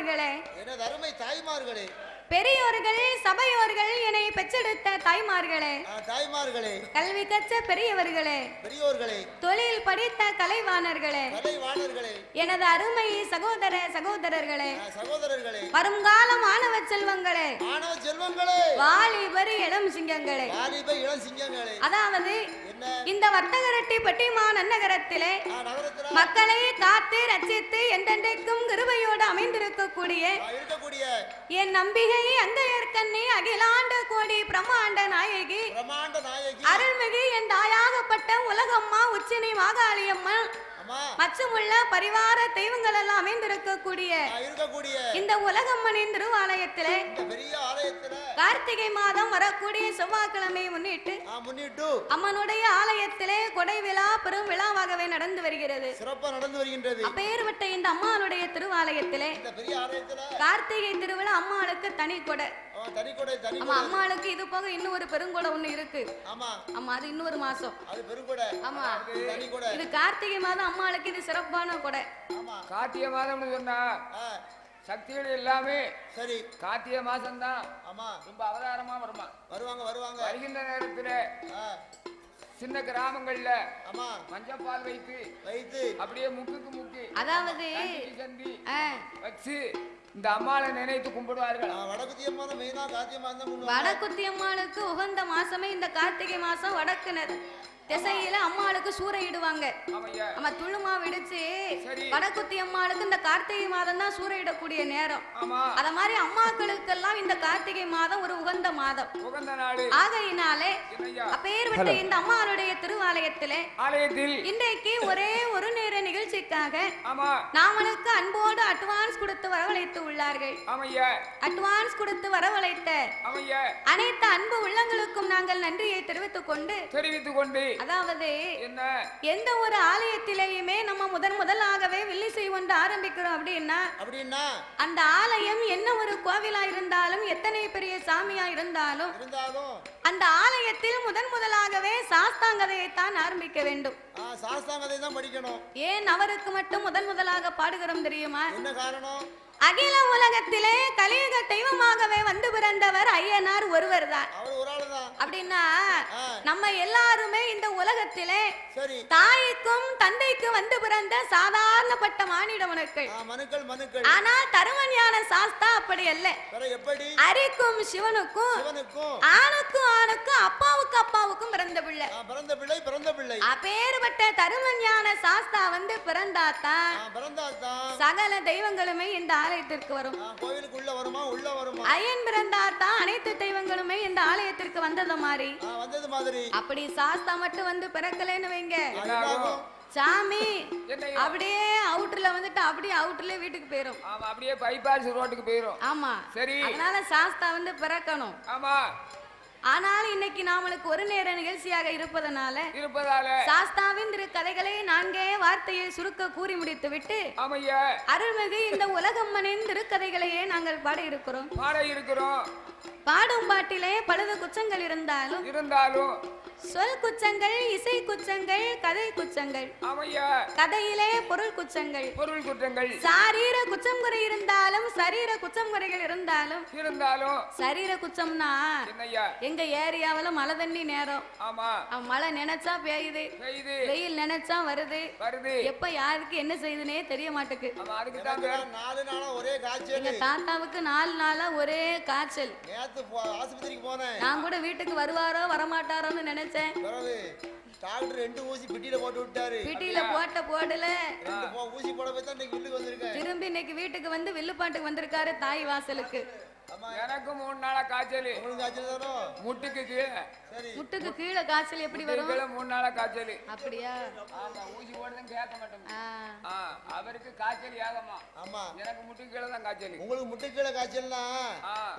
தாய்மார்களே, எனது அருமை தாய்மார்களே, பெரியோர்கள் சபையோர்கள் என்னை பெற்றெடுத்த தாய்மார்களே, தாய்மார்களே, கல்வி கற்ற பெரியவர்களே, பெரியோர்களே, தொழில் படித்த கலைவாணர்களே, கலைவாணர்களே, எனது அருமை சகோதர சகோதரர்களே, சகோதரர்களே, வருங்கால மாணவ செல்வங்களே, மாணவ செல்வங்களே, வாலிபர் இளம் சிங்கங்களே, வாலிப இளம் சிங்கங்களே. அதாவது இந்த வர்த்தகரட்டி பட்டிமா நன்னகரத்திலே மக்களை காத்து ரட்சித்து என்றென்றைக்கும் கிருபையோடு அமைந்திருக்கக்கூடிய என் நம்பிகை அங்கையர்கண்ணி அகிலாண்ட கோடி பிரம்மாண்ட நாயகி அருள்மிகு என் தாயாகப்பட்ட உலகம்மா உச்சினி மாகாளியம்மா மற்றுமுள்ள பரிவார தெய்வங்கள் எல்லாம் அமைந்திருக்கக்கூடிய இந்த உலகம்மனின் திருவாலயத்திலே கார்த்திகை மாதம் வரக்கூடிய செவ்வாய்க்கிழமை முன்னிட்டு அம்மனுடைய ஆலயத்திலே கொடை விழா பெரும் விழாவாகவே நடந்து வருகிறது. அப்பேற்பட்ட இந்த அம்மானுடைய திருவாலயத்திலே கார்த்திகை திருவிழா அம்மாளுக்கு தனி கொடை. அம்மாளுக்கு இது போக இன்னும் ஒரு பெருங்கொடை ஒண்ணு இருக்கு. ஆமா, அது இன்னொரு மாசம். ஆமா, இது கார்த்திகை மாதம் அம்மாளுக்கு இது சிறப்பான கொடை. கார்த்திகை மாதம் சொன்னா சக்திகள் எல்லாமே சரி கார்த்திகை மாசம் தான். ஆமா, ரொம்ப அவதாரமா வருவாங்க. வருகின்ற நேரத்துல சின்ன கிராமங்கள்ல ஆமா மஞ்சப்பால் வைத்து அப்படியே முக்கு அதாவது சந்தி வச்சு இந்த அம்மாளை நினைத்து கும்பிடுவார்கள். வடக்குத்தி அம்மாளுக்கு உகந்த மாசமே இந்த கார்த்திகை மாசம். வடக்குனர் திசையில அம்மாளுக்கு சூறையிடுவாங்க. நம்ம துளுமா விடுச்சு வடக்குத்தி அம்மாளுக்கு இந்த கார்த்திகை மாதம் தான் சூறையிடக்கூடிய நேரம். அத மாதிரி அம்மாக்களுக்கெல்லாம் இந்த கார்த்திகை மாதம் ஒரு உகந்த மாதம். ஆகையினாலே அப்பேற்பட்ட இந்த அம்மாளுடைய திருவாலயத்திலே இன்றைக்கு ஒரே ஒரு நேர நிகழ்ச்சிக்காக நாமனுக்கு அன்போடு அட்வான்ஸ் கொடுத்து வரவழைத்து உள்ளார்கள். அட்வான்ஸ் கொடுத்து வரவழைத்த அனைத்து அன்பு உள்ளங்களுக்கும் நாங்கள் நன்றியை தெரிவித்துக் கொண்டு அதாவது எந்த ஒரு ஆலயத்திலேயுமே நம்ம முதலாகவே வில்லிசை ஒன்று ஆரம்பிக்கிறோம் அப்படின்னா அந்த ஆலயம் என்ன ஒரு கோவிலா இருந்தாலும் எத்தனை பெரிய சாமியா இருந்தாலும் அந்த ஆலயத்தில் முதலாகவே சாஸ்தாங்கதையை தான் ஆரம்பிக்க வேண்டும். சாஸ்தாங்கதை தான் படிக்கணும். ஏன் அவருக்கு மட்டும் முதலாக பாடுகிறோம் தெரியுமா? என்ன காரணம்? அகில உலகத்திலே கலியுக தெய்வமாகவே வந்து பிறந்தவர் ஐயனார் ஒருவர் தான். அப்படின்னா நம்ம எல்லாருமே இந்த உலகத்திலே தாய்க்கும் தந்தைக்கும் வந்து பிறந்த சாதாரணப்பட்ட மானிட மனுக்கள். ஆனால் தருமஞான சாஸ்தா அப்படி அல்ல. அரிக்கும் சிவனுக்கும் ஆணுக்கும் அப்பாவுக்கும் பிறந்த பிள்ளை. அப்பேற்பட்ட தருமஞான சாஸ்தா வந்து பிறந்தாத்தான் சகல தெய்வங்களுமே இந்த ஆலயத்திற்கு வரும். கோயிலுக்குள்ள வருமா? ஐயன் பிறந்தாத்தான் அனைத்து தெய்வங்களுமே இந்த ஆலயத்திற்கு வந்தது மாதிரி. அப்படி சாஸ்தா மட்டும் வந்து பிறக்கலன்னு வைங்க, சாமி அப்படியே அவுட்டர்ல வந்துட்டு அப்படியே அவுட்டர்ல வீட்டுக்கு போயிரும். ஆமா, அப்படியே பைபாஸ் ரோட்டுக்கு போயிரும். ஆமா, சரி. அதனால சாஸ்தா வந்து பிறக்கணும். ஆமா. ஆனால் இன்னைக்கு நாமளுக்கு ஒரு நேர நிகழ்ச்சியாக இருப்பதனால சாஸ்தாவின் திரு கதைகளை நான்கே வார்த்தையில் சுருக்க கூறி முடித்து விட்டு அருள்மிகு இந்த உலகம்மனின் திருக்கதைகளையே நாங்கள் பாட இருக்கிறோம். பாடும் பாட்டிலே பலது குச்சங்கள் இருந்தாலும் சொல் குச்சங்கள், இசை குச்சங்கள், கதை குச்சங்கள், கதையிலே பொருள் குற்றங்கள், சாரீர குச்சம் குறை இருந்தாலும் சரீர குச்சம் குறைகள் இருந்தாலும் சரீர குச்சம்னா எங்க ஏரியாவில மழை தண்ணி நேரம். மழை நினைச்சா பெய்யுது, வெயில் நினைச்சா வருது. எப்ப யாருக்கு என்ன செய்யுதுன்னே தெரிய மாட்டேக்கு. எங்க தாத்தாவுக்கு 4 நாளா ஒரே காய்ச்சல். நான் கூட வீட்டுக்கு வருவாரோ வரமாட்டாரோன்னு நினைச்சேன். டாக்டர் 2 ஊசி பிட்டில போட்டு விட்டாரு. பிட்டில போடல. ஊசி போட போய் தான் இன்னைக்கு வீட்டுக்கு வந்திருக்கேன். திரும்பி இன்னைக்கு வீட்டுக்கு வந்து வில்லுப்பாட்டுக்கு வந்திருக்காரு தாய் வாசலுக்கு. எனக்கு 3 நாளா காய்ச்சல். முட்டுக்கு கீழே. முட்டுக்கு கீழே காய்ச்சல் எப்படி வரும்? 3 நாளா காய்ச்சல். அப்படியா? ஆமா, ஊசி போடுறதும் கேட்க மாட்டேன். அவருக்கு காய்ச்சல் ஏகமா. ஆமா, எனக்கு முட்டுக்கு கீழே தான் காய்ச்சல். உங்களுக்கு முட்டுக்கு கீழே காய்ச்சல்னா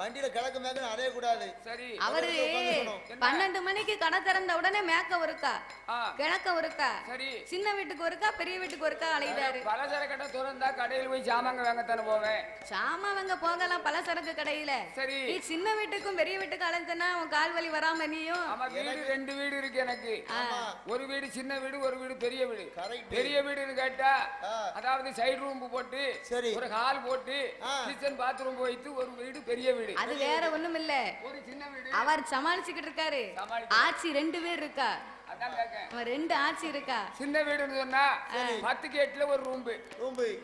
வண்டியில கிழக்கு மேக்க அடைய கூடாது. சரி. அவரு 12 மணிக்கு கடை திறந்த உடனே மேக்க ஒருக்கா கிழக்க ஒருக்கா சின்ன வீட்டுக்கு ஒருக்கா பெரிய வீட்டுக்கு ஒருக்கா அலையுதாரு. பலசரக்கு கடை திறந்தா கடையில் போய் சாமாங்க வாங்கத்தானே போவேன். சாமான் வாங்க போகலாம், பலசரக்கு கடை முடியல. சரி. நீ சின்ன வீட்டுக்கும் பெரிய வீட்டுக்கும் அலைஞ்சனா உன் கால் வலி வராம நீயும். ஆமா, வீடு 2 வீடு இருக்கு எனக்கு. ஒரு வீடு சின்ன வீடு, ஒரு வீடு பெரிய வீடு. பெரிய வீடுன்னு கேட்டா அதாவது சைடு ரூம் போட்டு ஒரு ஹால் போட்டு கிச்சன் பாத்ரூம் போயிட்டு ஒரு வீடு பெரிய வீடு. அது வேற ஒண்ணும் இல்ல. ஒரு சின்ன வீடு அவர் சமாளிச்சுக்கிட்டு இருக்காரு. ஆச்சி 2 பேர் இருக்கா. அதான் கேக்கேன். 2 ஆச்சி இருக்கா. சின்ன வீடுன்னு சொன்னா 10 கேட்ல ஒரு ரூம்.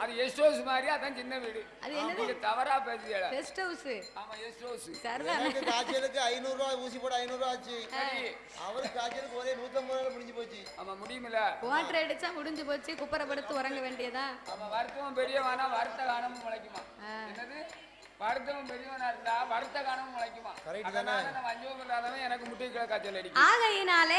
அது எஸ்ட் ஹவுஸ் மாதிரி. அதான் சின்ன வீடு. அது என்னது? தவறா பேசுறீங்க. Guest house. ஆமா, எஸ்ட் ஹவுஸ். சரிதான். எனக்கு காய்ச்சலுக்கு 500 ரூபாய் ஊசி போட 500 ரூபாய் ஆச்சு. சரி. அவருக்கு காய்ச்சலுக்கு ஒரே 150 ரூபாய் முடிஞ்சு போச்சு. ஆமா, முடியுமில்ல. வாட்டர் அடிச்சா முடிஞ்சு போச்சு. குப்பரப்படுத்து உறங்க வேண்டியதா. ஆமா, வருத்தம் பெரியவானா வருத்த காணமும் முளைக்குமா. என்னது? வருத்தம் பெரியவனா இருந்தா வருத்த காணமும் முளைக்குமா. வஞ்சகம் இல்லாதவன் எனக்கு முட்டை காய்ச்சல் அடிக்கும். ஆகையினாலே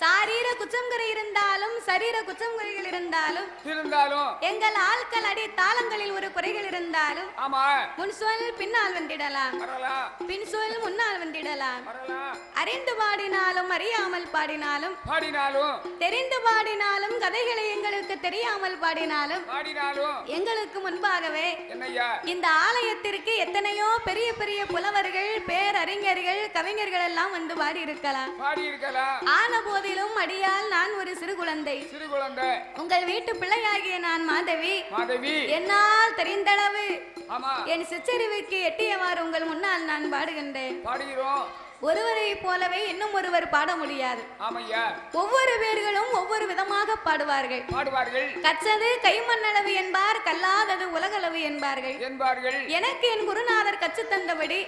சாரீர குற்றங்குறை இருந்தாலும் சரீர குற்றங்குறைகள் இருந்தாலும் எங்கள் ஆட்கள் அடி தாளங்களில் ஒரு குறைகள் இருந்தாலும் ஆமா, முன் சொல் பின்னால் வந்திடலாம், பின் சொல் முன்னால் வந்திடலாம். அறிந்து பாடினாலும் அறியாமல் பாடினாலும் தெரிந்து பாடினாலும் கதைகளை எங்களுக்கு தெரியாமல் பாடினாலும் எங்களுக்கு முன்பாகவே இந்த ஆலயத்திற்கு எத்தனையோ பெரிய பெரிய புலவர்கள், பேரறிஞர்கள், கவிஞர்கள் எல்லாம் வந்து பாடி இருக்கலாம். ஆன போதிலும் அடியால் நான் ஒரு சிறு குழந்தை. உங்கள் வீட்டு பிள்ளையாகிய நான் மாதவி. என்னால் தெரிந்தளவு என் சிற்றறிவுக்கு எட்டியவாறு உங்கள் முன்னால் நான் பாடுகின்றேன். ஒருவரை போலவே இன்னும் ஒருவர் பாட முடியாது. ஒவ்வொரு பேர்களும் ஒவ்வொரு விதமாக பாடுவார்கள். கற்றது கைமண்ணளவு என்பார், கல்லாதது உலகளவு என்பார்கள். எனக்கு என் குருநாதர் கற்று தந்தபடி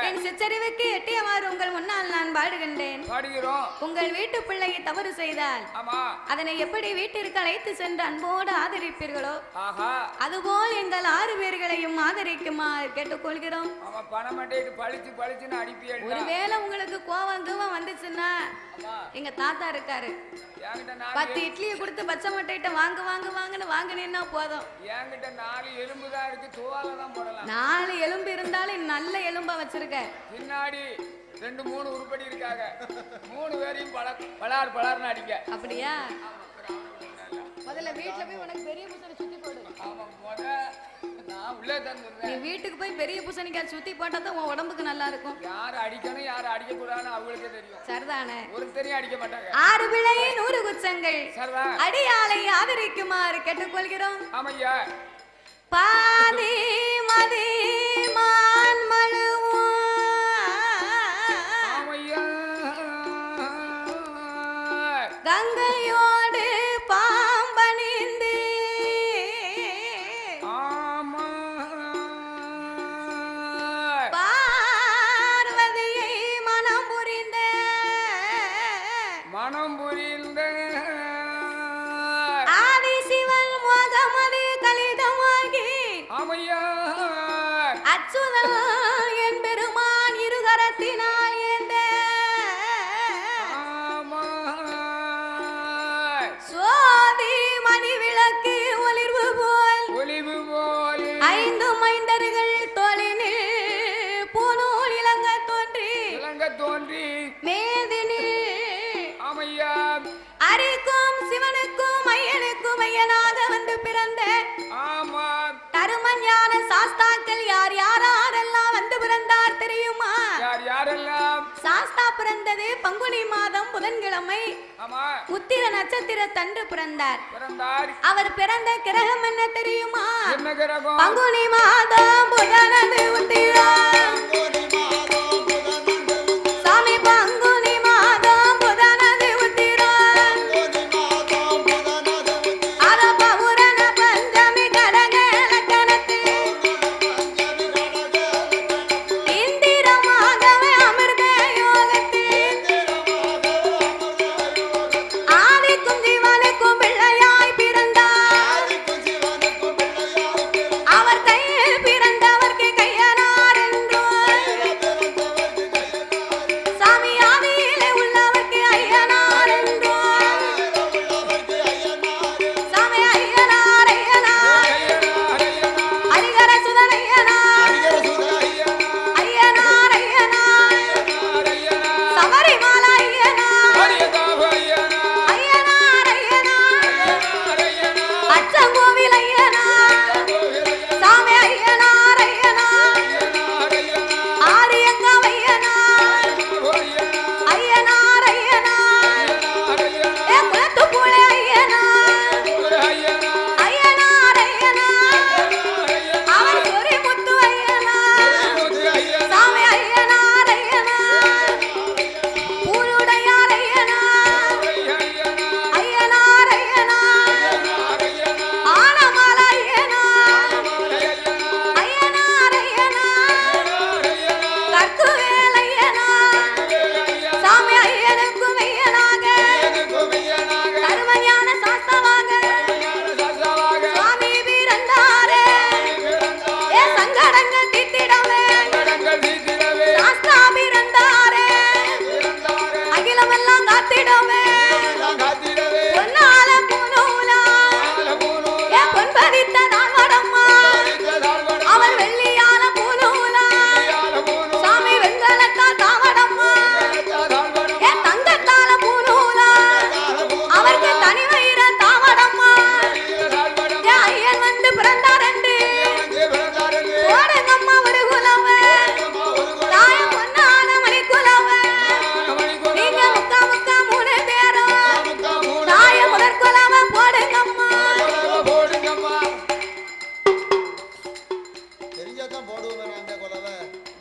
என் சிற்றறிவுக்கு எட்டியவாறு உங்கள் முன்னால் நான் பாடுகின்றேன். உங்கள் வீட்டு பிள்ளையை தவறு செய்தால் அதனை எப்படி வீட்டிற்கு அழைத்து சென்று அன்போடு ஆதரிப்பீர்களோ அதுபோல் எங்கள் 6 பேர்களையும் ஆதரிக்குமாறு கேட்டுக்கொள்கிறோம். ஒருவேளை உங்களுக்கு கோவம் கீவம் வந்துச்சுன்னா எங்க தாத்தா இருக்காரு. 10 இட்லியை கொடுத்து பச்சை மட்டையிட்ட வாங்க வாங்க வாங்கன்னு வாங்கினீன்னா போதும். 4 எலும்பு தான் இருக்கு, தோலை தான் போடலாம். 4 எலும்பு இருந்தாலும் நல்ல எலும்பா வச்சிருக்க. பின்னாடி 2-3 உருப்படி இருக்காங்க. 3 பேரையும் பலார் பலார்னு அடிக்க. அப்படியா? முதல்ல வீட்டுல போய் உனக்கு பெரிய பூசணி சுத்தி போடு. நீ வீட்டுக்கு போய் பெரிய பூசணிக்காய் சுத்தி போட்டா தான் உன் உடம்புக்கு நல்லா இருக்கும். யார் அடிக்கணும் யார் அடிக்க கூடாதுன்னு அவங்களுக்கே தெரியும். சரிதானே? ஒருத்தரையும் அடிக்க மாட்டாங்க. 6 பிழை 100 குச்சங்கள் அடியாளை ஆதரிக்குமாறு கேட்டுக்கொள்கிறோம். ஆமையா. பாதி மதி மான் மழுவும் கங்கையோடு பாம்பணிந்து பார்வதியை மனம் புரிந்த ஆதிசிவன் மோகமது கலிதமாகி அச்சுதல் என் பெருமான் இருகரத்தினால் ஏந்த சோதி மணி விளக்கு ஒளிர்வு போல் 5 மைந்தர்கள் தோளினில் பூநூல் இளங்க தோன்றி மேதினில் அரிக்கும் சிவனுக்கும் ஐயனுக்கும் ஐயனாக வந்து பிறந்த தருமஞான சாஸ்தாக்கள் யார் யாரெல்லாம் வந்து பிறந்தார் தெரியுமா? சாஸ்தா பிறந்தது பங்குனி மாதம் புதன்கிழமை உத்திர நட்சத்திர தன்று பிறந்தார். அவர் பிறந்த கிரகம் என்ன தெரியுமா? பங்குனி மாதம் புதனது உத்திரம். சாமி பங்குனி மாதம் புதனது உத்திரம். அத பௌரண பஞ்சமி கடக இலக்கணத்தில் இந்திரமாகவே அமிர்த யோகத்தில் ஆதிக்கும் ஜீவனுக்கும் பிள்ளையாய் பிறந்தார். அவர் கையில் பிறந்த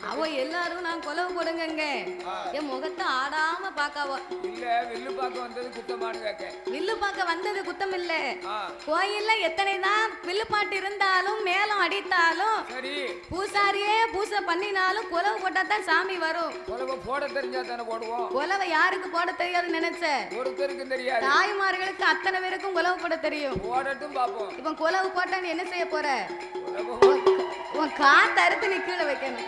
அவ எல்லாரும் நான் கொலவு போடுங்க என் முகத்தை ஆடாம பாக்காவோ இல்ல வில்லு பார்க்க வந்தது குத்தமானு கேக்க வில்லு பார்க்க வந்தது குத்தம் இல்ல கோயில்ல எத்தனைதான் வில்லு பாட்டு இருந்தாலும் மேலும் அடித்தாலும் சரி பூசாரியே பூசை பண்ணினாலும் கொலவு போட்டா தான் சாமி வரும் கொலவை போட தெரிஞ்சா தானே போடுவோம் கொலவை யாருக்கு போட தெரியாதுன்னு நினைச்ச ஒருத்தருக்கு தெரியாது தாய்மார்களுக்கு அத்தனை பேருக்கும் கொலவு போட தெரியும் போடட்டும் பாப்போம் இப்ப கொலவு போட்டா நீ என்ன செய்ய போற உன் காத்து அறுத்து நீ கீழே வைக்கணும்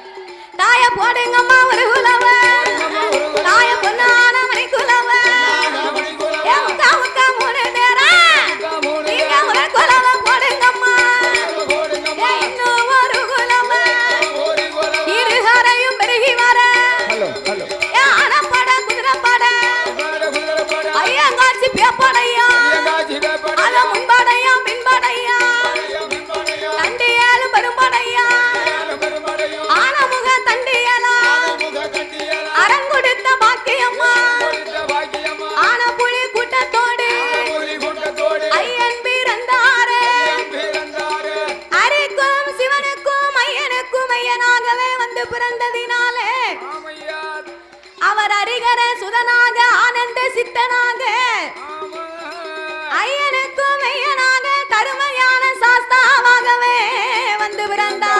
தாய போடுங்கம்மா ஒரு குலவ தாய பொண்ணான மணி குலவ மூணு நேரா நீங்க ஒரு குலவ போடுங்கம்மா இன்னும் ஒரு குலவ இருகரையும் பெருகி வர ஆனப்பட குதிரைப்பட ஐயங்காட்சி பேப்படையா அத முன்படையா பின்படையா தண்டியாலும் பெரும்படையா ஆனமுக தண்டியலா அரங்குடுத்த பாக்கியம்மா ஆன புலி கூட்டத்தோடு ஐயன் பிறந்தாரே அரிக்கும் சிவனுக்கும் ஐயனுக்கும் ஐயனாகவே வந்து பிறந்ததினாலே அவர் அரிகர சுதனாக ஆனந்த சித்தனாக ஐயனுக்கும் ஐயனாக தருமையான சாஸ்தாவாகவே வந்து பிறந்தார்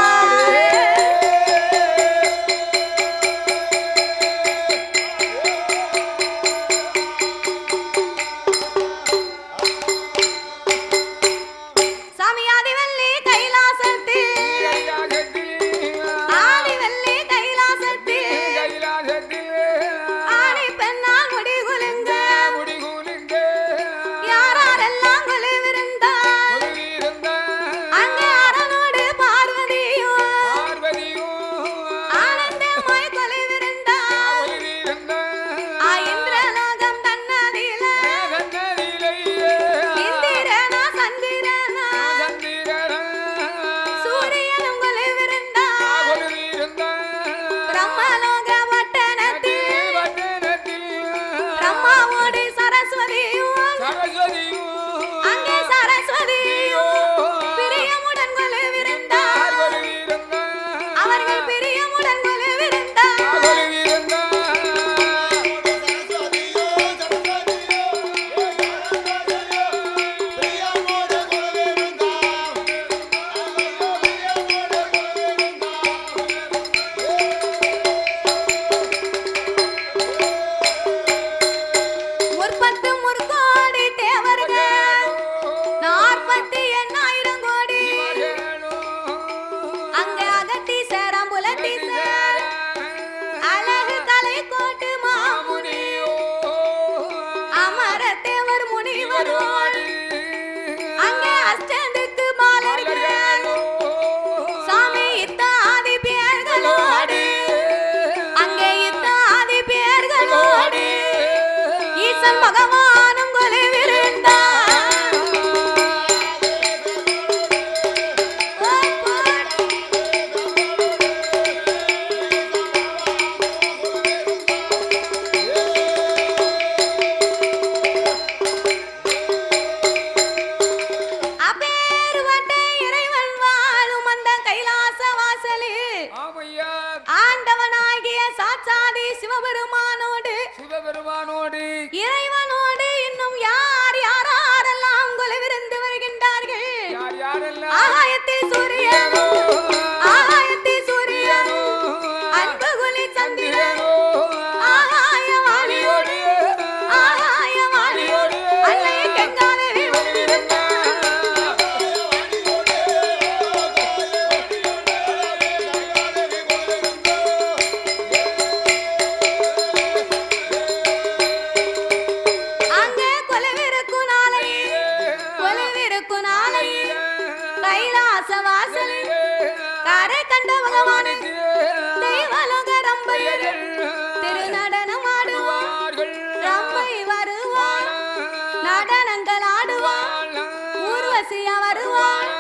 பகவானும் கொலைவிருந்தார் அப்பேறுபட்ட இறைவன் வாழும் அந்த கைலாச வாசலில் ஆண்டவனாகிய சாட்சாதி சிவபெருமானோடு இறைவனோடு இன்னும் யாரெல்லாம் கொலைவிருந்து வருகின்றார்கள் ஆகாயத்தில் சூரியன் அன்பு குலி சந்திரன் ஆகாயவாணி அன்னை கங்காதேவி கைலாச வாசலில் காரை கண்ட பகவானு தெய்வலோக ரம்பையர்கள் திருநடனம் ஆடுவார்கள் ரம்பை வருவாள் நடனங்கள் ஆடுவாள் ஊர்வசியா வருவாள்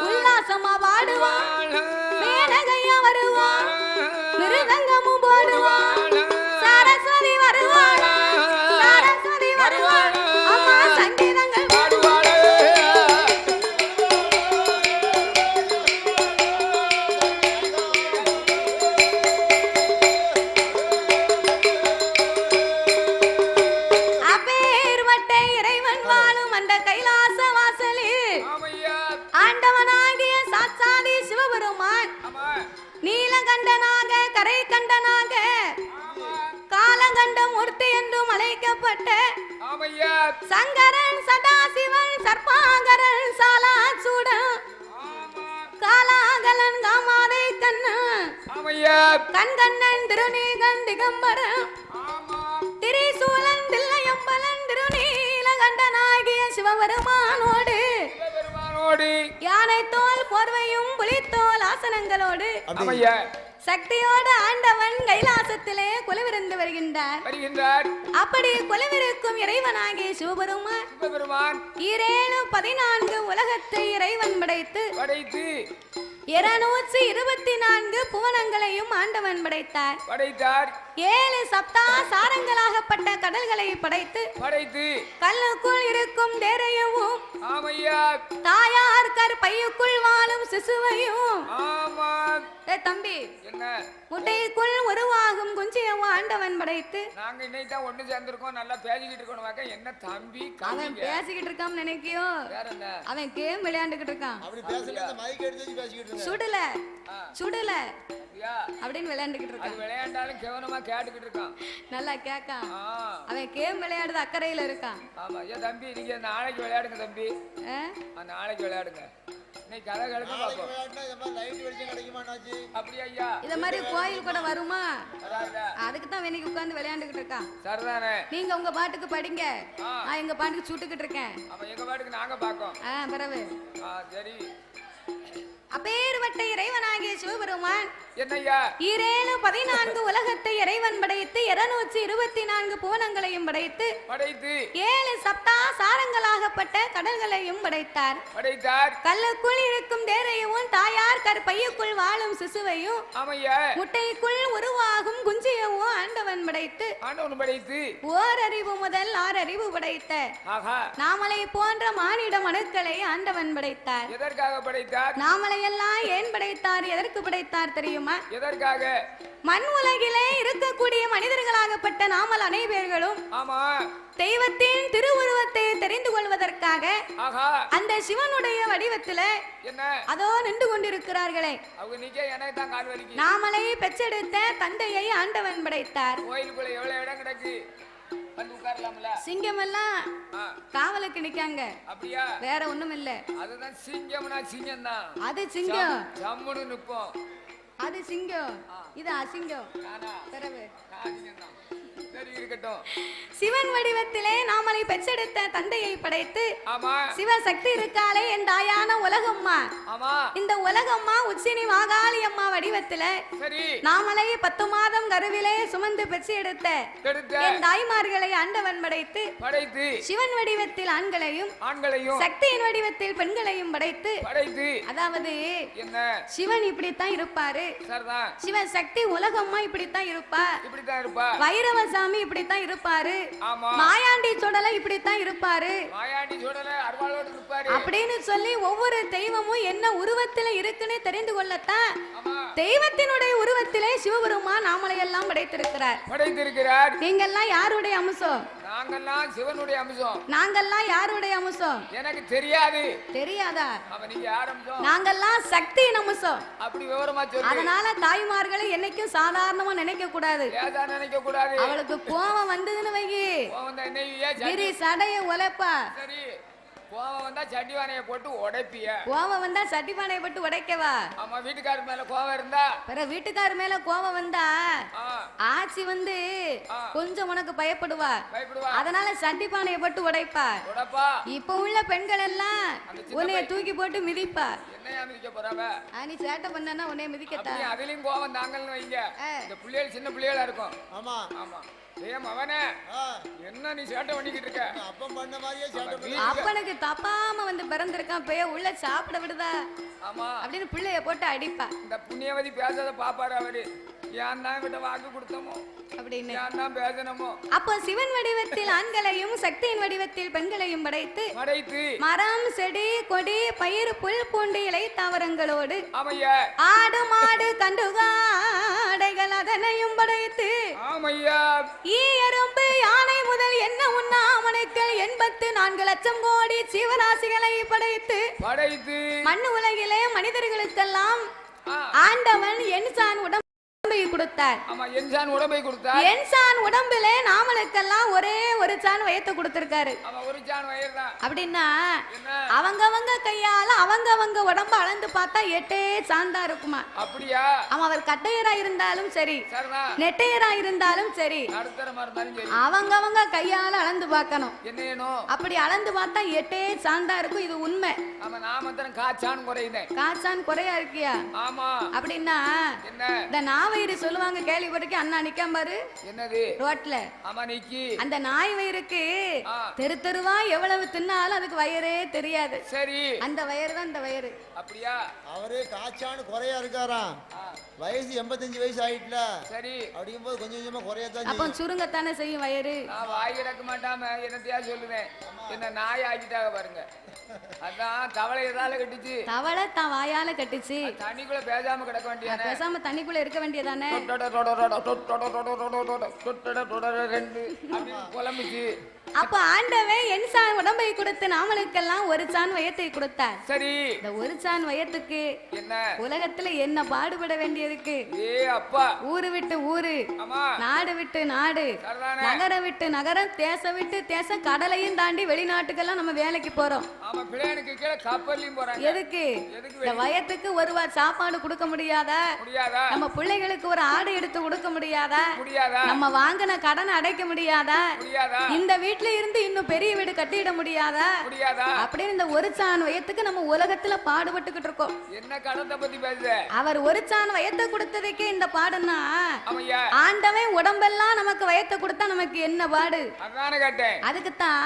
உல்லாசமா பாடுவாள் மேனகையா வருவாள் மிருதங்கமும் போடுவாள் சரஸ்வதி வருவாள் அம்மா சங்கீதங்கள் கண்டனாக கரை கண்டனாக காலகண்ட மூர்த்தி என்றும் அழைக்கப்பட்ட சங்கரன் சதாசிவன் சர்பாகரன் சாலாசூடன் காலாகலன் காமாதை கண்ணன் கண்கண்ணன் திருநீகன் திகம்பரன் திரிசூலன் தில்லையம்பலன் திருநீலகண்டனாகிய சிவபெருமானோடு யானை தோல் போர்வையும் புலித்தோல் ஆசனங்களோடு சக்தியோடு ஆண்டவன் கைலாசத்திலே கொலுவிருந்து வருகின்றார் அப்படி கொலுவிருக்கும் இறைவனாகிய சிவபெருமான் 14 உலகத்தை இறைவன் படைத்து 224 புவனங்களையும் ஆண்டவன் படைத்தார் 7 சப்தா சாரங்களாகப்பட்ட கடல்களை படைத்து கல்லுக்குள் இருக்கும் தேரையவும் தாயார் கற்பையுக்குள் வாழும் சிசுவையும் தம்பி முட்டைக்குள் உருவாகும் குஞ்சியவும் ஆண்டவன் படைத்து நாங்க இன்னைக்கு தான் ஒண்ணு சேர்ந்திருக்கோம் நல்லா பேசிக்கிட்டு இருக்கோம் என்ன தம்பி அவன் பேசிக்கிட்டு இருக்கான்னு நினைக்கியோ அவன் கேம் விளையாண்டுகிட்டு இருக்கான் சுடல சுடல அப்படின்னு விளையாண்டுகிட்டு இருக்கான் விளையாண்டாலும் கவனமா கேட்டுக்கிட்டு இருக்கான் நல்லா கேட்கான் அவன் கேம் விளையாடுறது அக்கறையில இருக்கான் ஆமா ஏன் தம்பி நீங்க நாளைக்கு விளையாடுங்க தம்பி நாளைக்கு விளையாடுங்க இன்னைக்கு கலகலன்னு பாப்போம் அப்படியே ஐயா இத மாதிரி கோயில் கூட வருமா அதுக்கு தான் வேணிக்கு உட்கார்ந்து விளையாண்டுகிட்டு இருக்கான் சரிதானே நீங்க உங்க பாட்டுக்கு படிங்க நான் எங்க பாட்டுக்கு சுட்டுக்கிட்டு இருக்கேன் அப்ப எங்க பாட்டுக்கு நாங்க பாக்கோம் பரவு சரி அப்பேர்வட்ட இறைவனாகிய சிவபெருமான் என்னையா 14 உலகத்தை இறைவன் படைத்து 224 புவனங்களையும் படைத்து 7 சப்தா சாரங்களாகப்பட்ட கடல்களையும் படைத்தார் கல்லுக்குள் இருக்கும் தேரையும் தாயார் கற்பையுக்குள் வாழும் சிசுவையும் முட்டைக்குள் உருவாகும் குஞ்சியவும் ஆண்டவன் படைத்து ஓரறிவு முதல் 6 அறிவு படைத்த நாமலை போன்ற மானிட மனுக்களை ஆண்டவன் படைத்தார். எதற்காக படைத்தார்? நாமலை எல்லாம் ஏன் படைத்தார், எதற்கு படைத்தார் தெரியுமா? எதற்காக? மண் உலகிலே இருக்கக்கூடிய மனிதர்களாகப்பட்ட நாமல் அனைவர்களும் தெய்வத்தின் திருவுருவத்தை தெரிந்து கொள்வதற்காக அந்த சிவனுடைய வடிவத்துல அதோ நின்று கொண்டிருக்கிறார்களே நாமலை பெற்றெடுத்த தந்தையை ஆண்டவன் படைத்தார். சிங்கம் எல்லாம் காவலுக்கு நிக்காங்க, வேற ஒண்ணும் இல்ல. அதுதான் சிங்கம்னா சிங்கம் தான். அது சிங்கம் ஜம்முன்னு நிப்போம். அது சிங்கம், இது அசிங்கம். சிவன் வடிவத்திலே நாமலை பெற்றெடுத்த தந்தையை படைத்து சிவசக்தி இருக்காளே என் தாயான உலகம்மா, இந்த உலகம்மா உச்சினி மாகாளி அம்மா வடிவத்தில நாமலை 10 மாதம் கருவிலே சுமந்து பெற்று எடுத்த என் தாய்மார்களை ஆண்டவன் படைத்து சிவன் வடிவத்தில் ஆண்களையும் சக்தியின் வடிவத்தில் பெண்களையும் படைத்து, அதாவது சிவன் இப்படித்தான் இருப்பாரு, சிவன் சக்தி உலகம்மா இப்படித்தான் இருப்பா, வைரவசாமி இப்படித்தான் இருப்பாரு, மாயாண்டி சுடலை இப்படித்தான் இருப்பாரு அப்படின்னு சொல்லி ஒவ்வொரு தெய்வமும் என்ன உருவத்தில இருக்குன்னு தெரிந்து கொள்ளத்தான் தெய்வத்தினுடைய உருவத்திலே சிவபெருமான் நாமலை எல்லாம் படைத்திருக்கிறார். நீங்கெல்லாம் யாருடைய அம்சம்? நாங்கெல்லாம் சிவனுடைய அம்சம். நாங்கெல்லாம் யாருடைய அம்சம்? எனக்கு தெரியாது. தெரியாதா? நீங்க யார் அம்சம்? நாங்கெல்லாம் சக்தியின் அம்சம். அப்படி விவரமா சொல்லு. அதனால தாய்மார்களை என்னைக்கும் சாதாரணமா நினைக்க கூடாது. நினைக்க கூடாது. அவளுக்கு கோவம் வந்ததுன்னு வைகி கிரி சடைய உழைப்பா. சரி, கோவம் வந்தா சட்டிவானைய போட்டு உடைப்பிய. கோவம் வந்தா சட்டிவானைய போட்டு உடைக்கவா? ஆமா, வீட்டுக்கார மேல கோவம் இருந்தா, பிற வீட்டுக்கார மேல கோவம் வந்தா ஆச்சி வந்து கொஞ்சம் உனக்கு பயப்படுவா, அதனால சட்டிப்பானைய போட்டு உடைப்பா. இப்ப உள்ள பெண்கள் எல்லாம் உன்னைய தூக்கி போட்டு மிதிப்பா. என்னையா மிதிக்க போறாவ? நீ சேட்டை பண்ணனா உன்னைய மிதிக்கட்டா. அதுலயும் கோவம் தாங்கன்னு வைங்க. இந்த பிள்ளைகள் சின்ன பிள்ளைகளா இருக்கும். ஆமா ஆமா. அவனே என்ன நீ சேட்டை பண்ணிக்கிட்டு இருக்க? அப்பன் பண்ண மாதிரியே சேட்டை. அப்பனுக்கு தப்பாம வந்து பிறந்திருக்கான், போய் உள்ள சாப்பிட விடுதா அப்படின்னு பிள்ளைய போட்டு அடிப்பா. இந்த புண்ணியவதி பேசாத பாப்பாரு அவரு. ஏன் தான் விட்ட வாக்கு கொடுத்தோமோ அப்படின்னு ஏன் தான் பேசணுமோ. அப்போ சிவன் வடிவத்தில் ஆண்களையும் சக்தியின் வடிவத்தில் பெண்களையும் படைத்து மரம் செடி கொடி பயிர் புல் பூண்டு இலை தாவரங்களோடு ஆடு மாடு கண்டுகாடைகள் அதனையும் படைத்து எறும்பு யானை முதல் என்ன உண்ணாமனுக்கள் 84 லட்சம் கோடி ஜீவராசிகளை படைத்து மண்ணு உலகிலே மனிதர்களுக்கெல்லாம் ஆண்டவன் என்சான் உடம்பு கொடுத்தார். ஆமா என்சான் உடம்பை கொடுத்தார். என்சான் உடம்பிலே நாமளுக்கெல்லாம் ஒரே ஒரு சான் வயத்தை கொடுத்திருக்காரு. ஆமா ஒரு சான் வயிறு தான். அப்படின்னா அவங்கவங்க கையால அவங்கவங்க உடம்ப அளந்து பார்த்தா 8 சான் தான் இருக்குமா. அப்படியா? அவன் அவர் கட்டையரா இருந்தாலும் சரி சரிதான். நெட்டையரா இருந்தாலும் சரி நடுத்தரமா இருந்தாலும் சரி அவங்கவங்க கையால அளந்து பார்க்கணும். என்ன வேணும்? அப்படி அளந்து பார்த்தா 8 சான் தான் இருக்கும். இது உண்மை. ஆமா நாம காச்சான் குறையுதேன். காச்சான் குறையா இருக்கியா? ஆமா. அப்படின்னா என்ன இந்த நாவயிறு சொல்லுவாங்க, கேள்விப்பட்டிருக்கேன். அண்ணா நிக்காம பாரு என்னது ரோட்ல. ஆமா நிக்கி. அந்த நாய் வயிறுக்கு தெரு தெருவா எவ்வளவு தின்னாலும் அதுக்கு வயிறே தெரியாது. சரி அந்த வயிறு தான் இந்த வயிறு. அப்படியா? அவரே காச்சான்னு குறையா இருக்காராம். வயசு 85 வயசு ஆயிட்டுல. சரி அப்படிங்கும்போது கொஞ்சம் கொஞ்சமா குறையத்தான். அப்ப சுருங்கத்தானே செய்யும் வயிறு. நான் வாய் கிடக்க மாட்டாம என்னத்தையா சொல்லுவேன். என்ன நாய் ஆக்கிட்டாங்க பாருங்க. அதான் தவளை எதால கட்டிச்சு. தவளை தான் வாயால கட்டிச்சு. தண்ணிக்குள்ள பேசாம கிடக்க வேண்டியதானே. பேசாம தண்ணிக்குள்ள இருக்க வேண்டியதானே. புலம்பிச்சு. அப்ப ஆண்டவன் என்சான் உடம்பை கொடுத்து நாமளுக்கெல்லாம் ஒரு சான் வயத்தை கொடுத்தார். சரி இந்த ஒரு சான் வயத்துக்கு என்ன உலகத்துல என்ன பாடுபட வேண்டியதுக்கு. ஏ அப்பா. ஊரு விட்டு ஊரு, நாடு விட்டு நாடு, நகரம் விட்டு நகரம், தேசம் விட்டு தேசம், கடலையும் தாண்டி வெளிநாட்டுக்கெல்லாம் நம்ம வேலைக்கு போறோம். ஆமா பிள்ளைகளுக்கு கீழ கப்பல்லையும் போறாங்க. எதுக்கு? இந்த வயத்துக்கு ஒருவா சாப்பாடு கொடுக்க முடியாதா? நம்ம பிள்ளைகளுக்கு ஒரு ஆடை எடுத்து கொடுக்க முடியாதா? நம்ம வாங்கின கடனை அடைக்க முடியாதா? இந்த வீட்டுல இருந்து இன்னும் பெரிய வீடு கட்டிட முடியாதா? அப்படின்னு இந்த ஒரு சான் வயத்துக்கு நம்ம உலகத்துல பாடுபட்டுக்கிட்டு இருக்கோம். என்ன கடத்தை பத்தி பேசுற? அவர் ஒரு சான் வயத்தை கொடுத்ததுக்கே இந்த பாடுன்னா ஆண்டவன் உடம்பெல்லாம் நமக்கு வயத்தை கொடுத்தா நமக்கு என்ன பாடு? அதுக்குத்தான்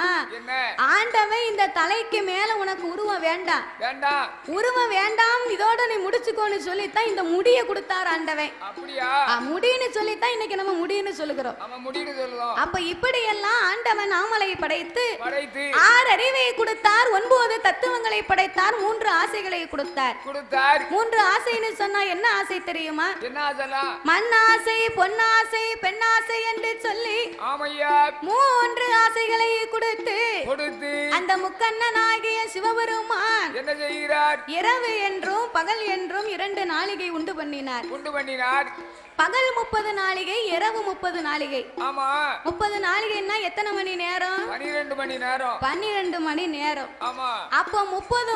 ஆண்டவன் இந்த தலைக்கு மேல உனக்கு உருவம் வேண்டாம், உருவம் வேண்டாம், இதோட நீ முடிச்சுக்கோன்னு சொல்லித்தான் இந்த முடிய கொடுத்தார் ஆண்டவன். முடின்னு சொல்லித்தான் இன்னைக்கு நம்ம முடின்னு சொல்லுகிறோம். அப்ப இப்படி எல்லாம் ஆண்டவன் நாமலை படைத்து 6 அறிவை கொடுத்தார், 9 தத்துவங்களை படைத்தார், 3 ஆசைகளை கொடுத்தார். 3 ஆசைன்னு சொன்னா என்ன ஆசை தெரியுமா? மண் ஆசை, பொன்னாசை, பெண்ணாசை என்று சொல்லி 3 ஆசைகளை கொடுத்து அந்த முக்கண்ணனாகிய சிவபெருமான் என்ன செய்கிறார்? இரவு என்றும் பகல் என்றும் 2 நாளிகை உண்டு பண்ணினார். பகல் 30 நாளிகை, இரவு 30 நாளிகை. ஆமா 30 நாளிகைன்னா எத்தனை மணி நேரம்? 12 மணி நேரம். 12 மணி நேரம். ஆமா. அப்ப 30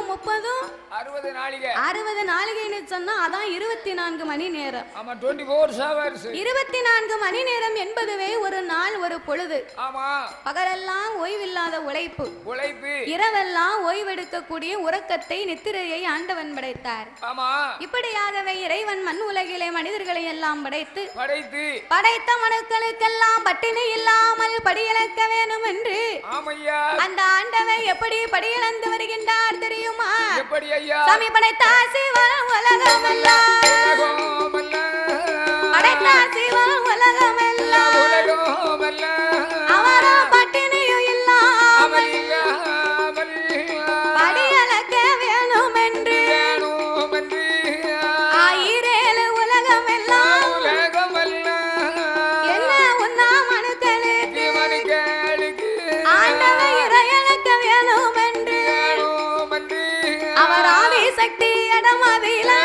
60 நாளிகை. 60 நாளிகைன்னு சொன்னா அதான் 24 மணி நேரம். ஆமா 24 hours. 24 மணி நேரம் என்பதுவே ஒரு நாள், ஒரு பொழுது. ஆமா. பகலெல்லாம் ஓய்வில்லாத உழைப்பு, இரவெல்லாம் ஓய்வெடுக்கக்கூடிய உறக்கத்தை, நித்திரையை ஆண்டவன் படைத்தார். ஆமா. இப்படியாகவே இறைவன் மண் உலகிலே மனிதர்களை எல்லாம் படைத்த மனுக்களுக்கெல்லாம் பட்டினி இல்லாமல் படியிழக்க வேணும் என்று அந்த ஆண்டவன் எப்படி படியிழந்து வருகின்றார் தெரியுமா? சாமி படைத்த சிவன் உலகமெல்லாம், படைத்த சிவன் உலகமெல்லாம், அவரோ பட்டினியும் இல்லாமல் படியிழக்க வேணும் என்று சக்தி இடமதிலை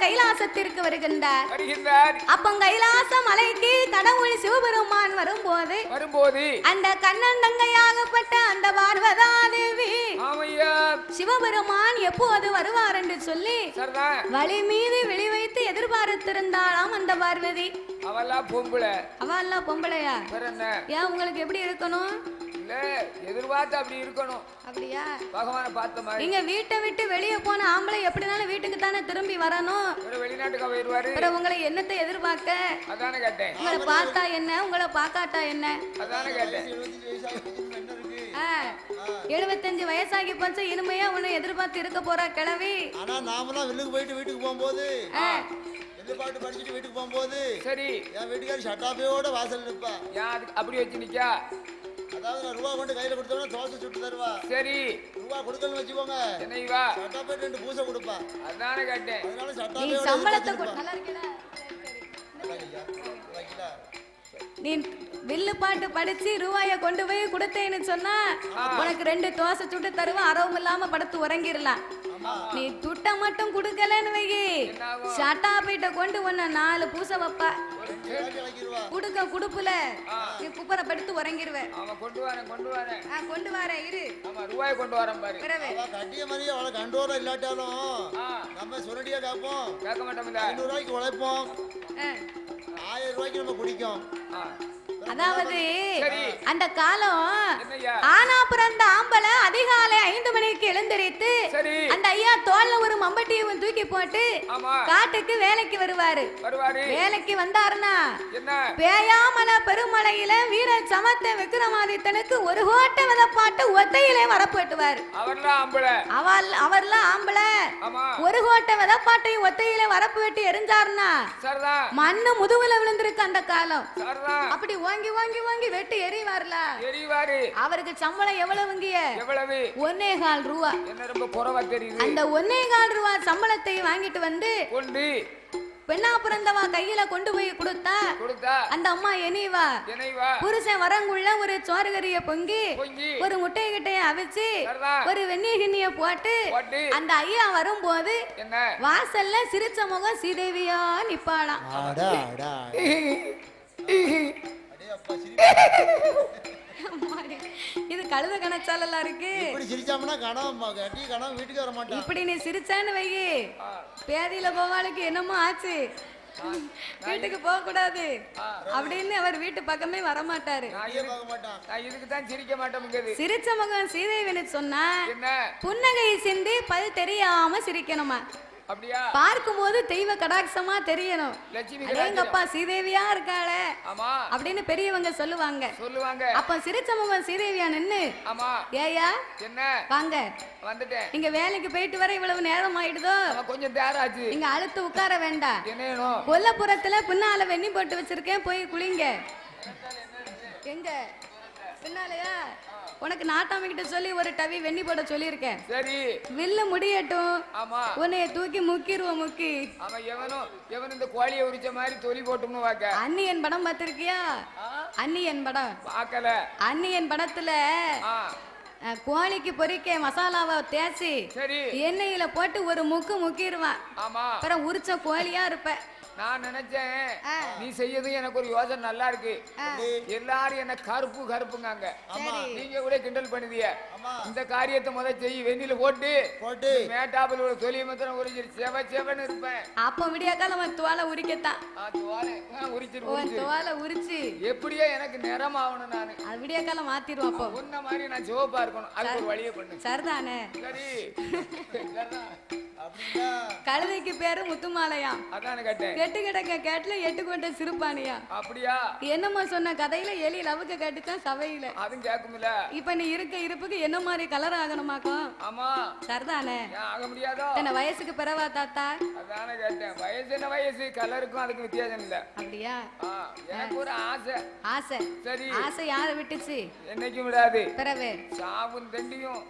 கைலாசத்திற்கு வருகின்றார். வருகின்றார். அப்ப கைலாச மலைக்கு கடவுள் சிவபெருமான் வரும்போது அந்த கண்ணன் தங்கையாகப்பட்ட அந்த பார்வதா தேவி சிவபெருமான் எப்போது வருவார் என்று சொல்லி வழி மீது விழி வைத்து எதிர்பார்த்திருந்தாளாம் அந்த பார்வதி. அவெல்லாம் பொம்பளையா? ஏன் உங்களுக்கு எப்படி இருக்கணும்? எதிர்பார்த்து அப்படி இருக்கணும். அப்படியா? பகவானை பார்த்த மாதிரி. நீங்க வீட்டை விட்டு வெளியே போன ஆம்பளை எப்படினாலும் வீட்டுக்கு தானே திரும்பி வரணும். வெளிநாட்டுக்கு போயிருவாரு. உங்களை என்னத்தை எதிர்பார்க்க? அதானே கேட்டேன். உங்களை பார்த்தா என்ன, உங்களை பார்க்காட்டா என்ன? அதானே கேட்டேன். 75 வயசாகி போச்சு, இனிமையா உன்னை எதிர்பார்த்து இருக்க போறா கிழவி. ஆனா நாமலாம் வில்லுக்கு போயிட்டு வீட்டுக்கு போகும்போது பாட்டு படிச்சுட்டு வீட்டுக்கு போகும்போது சரி என் வீட்டுக்காரி ஷட்டாப்பையோட வாசல் நிற்பா. அப்படி வச்சு நிக்கா. அதாவது நான் ரூபா கொண்டு கையில கொடுத்தோம்னா தோசை சுட்டு தருவா. சரி ரூபா கொடுக்கலன்னு வச்சுக்கோங்க, என்னைவா ஷட்டாப்பை 2 பூசை கொடுப்பா. அதானே கேட்டேன். அதனால நீ ஷட்டாப்பையோட சம்பளத்தை நல்லா இருக்கடா. நீ வில்லு பாட்டு படிச்சு ரூபாய கொண்டு போய் கொடுத்தேன்னு சொன்னா உனக்கு 2 தோசை சுட்டு தருவேன், அரவும் இல்லாம படுத்து உறங்கிடலாம். நீ துட்ட மட்டும் குடுக்கலன்னு வைகி ஷட்டா போயிட்ட கொண்டு உன்ன 4 பூசை வைப்பா. குடுக்க குடுப்புல நீ குப்பரை படுத்து உறங்கிடுவேன். கொண்டு வரேன் இரு. ரூபாய் கொண்டு வரேன் பாரு. கட்டிய மாதிரியே அவளை கண்டு வர இல்லாட்டாலும் நம்ம சுரடியா கேட்போம். கேட்க மாட்டோம். 500 ரூபாய்க்கு உழைப்போம், 1000 ரூபாய்க்கு நம்ம குடிக்கும். அதாவது அந்த காலம் ஆனா பிறந்த ஆம்பளை அதிகாலை 5 மணிக்கு எழுந்திரித்து அந்த ஐயா தோல்ல ஒரு மம்பட்டியை தூக்கி போட்டு காட்டுக்கு வேலைக்கு வருவாரு. வேலைக்கு வந்தாருன்னா பேயாமல பெருமலையில வீர சமத்த விக்ரமாதித்தனுக்கு 1 கோட்டை விதப்பாட்டு ஒத்தையிலே வரப்பட்டுவாரு. அவர்லாம் ஆம்பளை 1 கோட்டை விதப்பாட்டையும் ஒத்தையிலே வரப்பு வெட்டி எரிஞ்சாருன்னா மண்ணு முதுகுல விழுந்திருக்கு அந்த காலம். அப்படி வாங்கி வாங்கி வாங்கி வெட்டி எறிவார்ல. அவருக்கு சம்பளம் எவ்வளவுங்க? 1.25 ரூபா. அந்த 1.25 ரூபா சம்பளத்தை வாங்கிட்டு வந்து பெண்ணா பிறந்தவா கையில கொண்டு போய் கொடுத்தா அந்த அம்மா எனிவா புருஷன் வரங்குள்ள ஒரு சோறுகறிய பொங்கி ஒரு முட்டைய கிட்டைய அவிச்சு ஒரு வெந்நீர் கிண்ணிய போட்டு அந்த ஐயா வரும்போது வாசல்ல சிரிச்ச முகம் சீதேவியா நிப்பாளாம். இது கழுத கணச்சாலெல்லாம் இருக்கு. இப்படி சிரிச்சாமனா கணவன் வீட்டுக்கு வர மாட்டான். இப்படி நீ சிரிச்சான்னு வையி பேதியில போவாளுக்கு என்னமோ ஆச்சு, வீட்டுக்கு போக கூடாது அப்படின்னு அவர் வீட்டு பக்கமே வரமாட்டாரு. சிரிச்ச மகன் சீதேவின்னு சொன்னா புன்னகை சிந்தி பல் தெரியாம சிரிக்கணுமா. பார்க்கும் போது தெய்வ கடாட்சமா தெரியணும். எங்கப்பா சீதேவியா இருக்காளே அப்படின்னு பெரியவங்க சொல்லுவாங்க. அப்ப சிரிச்ச முகம் சீதேவியா நின்னு ஏயா வாங்க நீங்க வேலைக்கு போயிட்டு வர இவ்வளவு நேரம் ஆயிடுதோ, கொஞ்சம் தேராச்சு, நீங்க அழுத்து உட்கார வேண்டாம், கொல்லப்புறத்துல பின்னால வெண்ணி போட்டு வச்சிருக்கேன் போய் குளிங்க. எங்க பின்னாலயா? உனக்கு நாட்டாம கிட்ட சொல்லி ஒரு டவி வெண்ணி போட சொல்லியிருக்கேன். சரி வில்லு முடியட்டும். ஆமா உன்னைய தூக்கி முக்கிடுவோம். முக்கி எவன் இந்த கோழியை உரிச்ச மாதிரி தொலி போட்டும்னு வாக்க. அன்னியன் படம் பார்த்திருக்கியா? அன்னியன் படம் பார்க்கல. அன்னியன் படத்துல கோழிக்கு பொரிக்க மசாலாவை தேய்ச்சி எண்ணெயில போட்டு ஒரு முக்கு முக்கிடுவான். அப்புறம் உரிச்ச கோழியா இருப்ப. நான் நினைச்சேன் நீ செய்யறது எனக்கு ஒரு யோசனை நல்லா இருக்கு. எல்லாரும் என்ன கருப்பு கருப்புங்க, நீங்க கூட கிண்டல் பண்ணுதிய. இந்த காரியத்தை முதல் செய்ய வெண்ணில போட்டு மேட்டாப்பில் உள்ள தொழில் மாத்திரம் உரிச்சிரு செவ செவன்னு இருப்பேன். அப்ப விடியாக்கால நம்ம தோலை உரிக்கத்தான். தோலை உரிச்சு எப்படியோ எனக்கு நிறம் ஆகணும். நானு அது விடியாக்கால மாத்திருவோம். அப்போ உன்ன மாதிரி நான் சிவப்பா இருக்கணும். அதுக்கு ஒரு வழியை பண்ணு. சரிதானே? சரி கழுதைக்கு பேரு முத்துமாலையா. அதான கேட்டேன். கெட்டு கிடக்க கேட்டுல 8 கோட்டை சிறுபானியா. அப்படியா? என்னம்மா சொன்ன கதையில எலி லவுக்க கேட்டுதான் சபையில. அதுவும் கேக்கும்ல. இப்ப நீ இருக்க இருப்புக்கு என்ன மாதிரி கலர் ஆகணுமாக்கும்? ஆமா சரிதானே? ஆக முடியாதோ? என்ன வயசுக்கு பிறவா தாத்தா? அதான கேட்டேன். வயசு என்ன வயசு, கலருக்கும் அதுக்கு வித்தியாசம் இல்ல. அப்படியா? எனக்கு ஒரு ஆசை. ஆசை? சரி. ஆசை யாரை விட்டுச்சு? என்னைக்கும் விடாது. பிறவே சாவும் தண்டியும்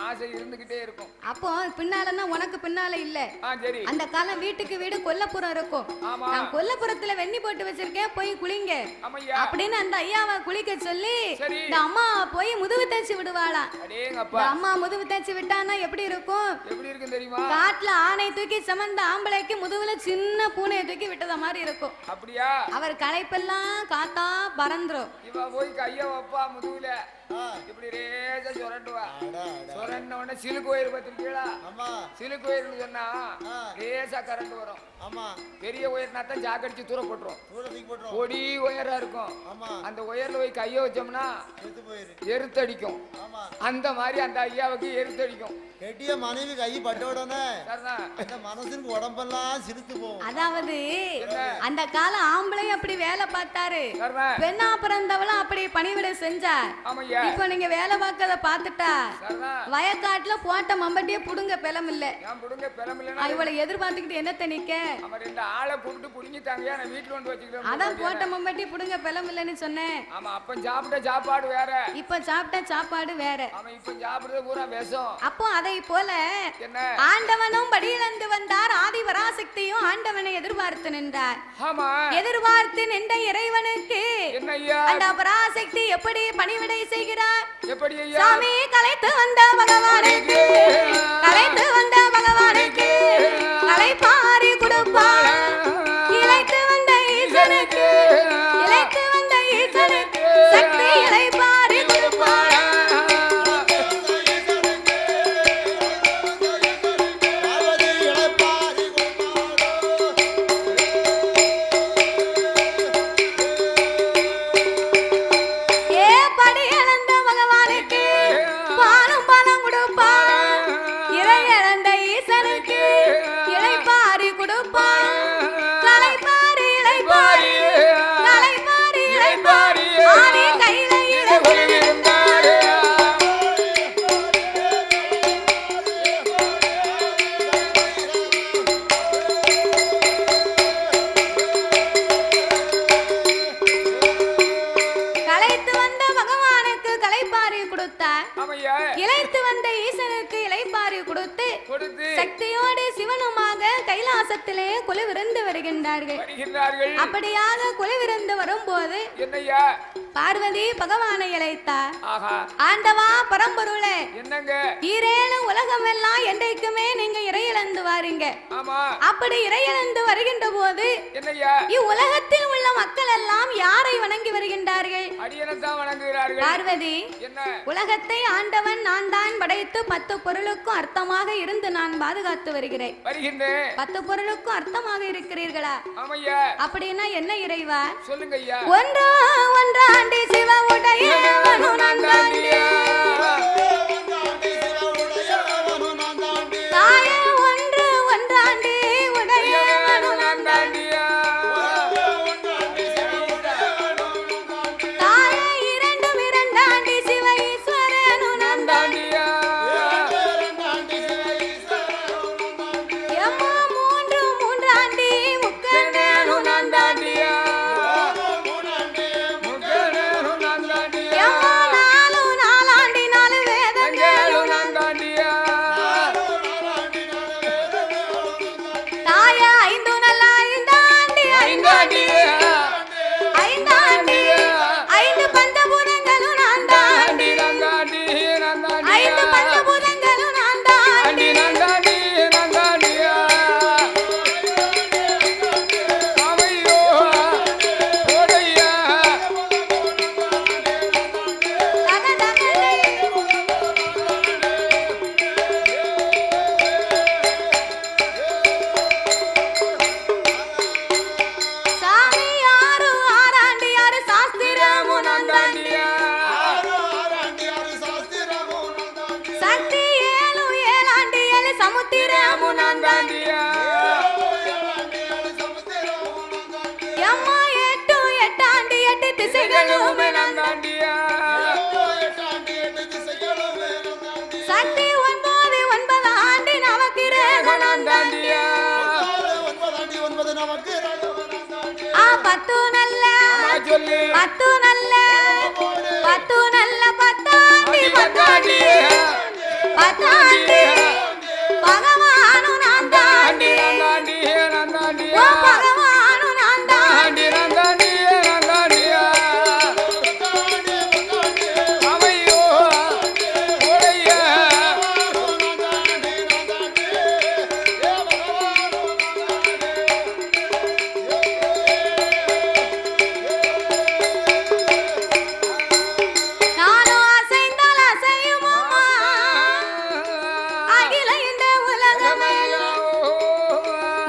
ஆசை இருந்துகிட்டே இருக்கும். அப்போ பின்னாலன்னா உனக்கு பின்னால இல்ல. சரி. அந்த காலம் வீட்டுக்கு வீடு கொல்லப்புறம் இருக்கும். நான் கொல்லப்புறத்துல வெண்ணி போட்டு வச்சிருக்கேன், போய் குளிங்க அப்படின்னு அந்த ஐயாவை குளிக்க சொல்லி இந்த அம்மா போய் முதுகு தேய்ச்சி விடுவாளாம். அம்மா முதுகு தேய்ச்சி விட்டான்னா எப்படி இருக்கும்? எப்படி இருக்கும் தெரியுமா? காட்டுல ஆனை தூக்கி சமந்த ஆம்பளைக்கு முதுகுல சின்ன பூனையை தூக்கி விட்டத மாதிரி இருக்கும். அப்படியா? அவர் களைப்பெல்லாம் காத்தா பறந்துரும். இவ போய் கைய வைப்பா முதுகுல, இப்படி ரேசா சுரண்டுவா. சுரண்ட உடனே சிலுக்கு ஒயர் பார்த்திருக்கீங்களா? சிலுக்கு ஒயர்னு சொன்னா ரேசா கரண்ட் வரும். பெரிய ஒயர்னா தான் ஜாக்கடிச்சு தூர போட்டுரும். பொடி ஒயரா இருக்கும். அந்த ஒயர்ல போய் கைய வச்சோம்னா எருத்தடிக்கும். அந்த மாதிரி அந்த ஐயாவுக்கு எருத்தடிக்கும். கெட்டிய மனைவி கை பட்ட உடனே மனசுக்கு உடம்பெல்லாம் சிரித்து போகும். அதாவது அந்த கால ஆம்பளை அப்படி வேலை பார்த்தாரு, பெண்ணா பிறந்தவளும் அப்படி பணிவிடை செஞ்சா. இப்ப நீங்க வேலை பார்க்கறத பாத்துட்டா வயக்காட்டுல போட்ட மம்பட்டியே புடுங்க பெலம் இல்ல. இவளை எதிர்பார்த்துக்கிட்டு என்ன தனிக்க ஆளை கூப்பிட்டு புடுங்கிட்டாங்க, நான் வீட்டுல வந்து வச்சுக்கிறேன். அதான் போட்ட மம்பட்டி புடுங்க பெலம் இல்லன்னு சொன்னேன். ஆமா, அப்ப சாப்பிட்ட சாப்பாடு வேற, இப்ப சாப்பிட்ட சாப்பாடு வேற. ஆமா, இப்ப சாப்பிடுறது பூரா விஷம். அப்போ அதை போல ஆண்டவனும் படியிலிருந்து வந்தார், ஆதி பராசக்தியும் ஆண்டவனை எதிர்பார்த்து நின்றார். ஆமா, எதிர்பார்த்து நின்ற இறைவனுக்கு அந்த பராசக்தி எப்படி பணிவிடை செய்கிறார்? எப்படி ஐயா? சாமி கலைத்து வந்த பகவானுக்கு, கலைத்து வந்த பகவானுக்கு கலைப்பாரி கொடுப்பார். இளைத்து வந்த ஈசனுக்கு, இளைத்து வந்த ஈசனுக்கு சக்தி இளைப்பாரி கொடுப்பார். இளைத்து வந்த ஈசனுக்கு இளைப்பாரி கொடுத்து சக்தியோடு சிவனுமாக கைலாசத்திலே குலவிருந்து வருகின்றார்கள். அப்படியாக குலவிருந்து வரும்போது பார்வதி பகவானை இளைத்தார். ஆண்டவா பரம்பொருளே, ஈரேழு உலகம் எல்லாம் என்றைக்குமே நீங்க இறையிழந்து வாரீங்க. அப்படி இறையிழந்து வருகின்ற போது இவ்வுலகத்தில் உள்ள மக்கள் எல்லாம் யாரை வணங்கி வருகின்றார்கள்? பார்வதி, உலகத்தை ஆண்டவன் நான் தான் படைத்து 10 பொருளுக்கும் அர்த்தமாக இருந்து நான் பாதுகாத்து வருகிறேன். 10 பொருளுக்கும் அர்த்தமாக இருக்கிறீர்களா? அப்படின்னா என்ன இறைவா? ஒன்றாண்டி சிவ உடைய தாய ஒன்றாண்டி உடைய சக்தி 9 ஆண்டு நமக்கு பத்து நல்ல பத்தாண்டி பத்தாண்டு பகவானும் நான் தாண்டி ஓ பகவானும் நான் தாண்டி நானும் அசைந்தால் அசையும் அம்மா அகில இந்த உலகமெல்லாம்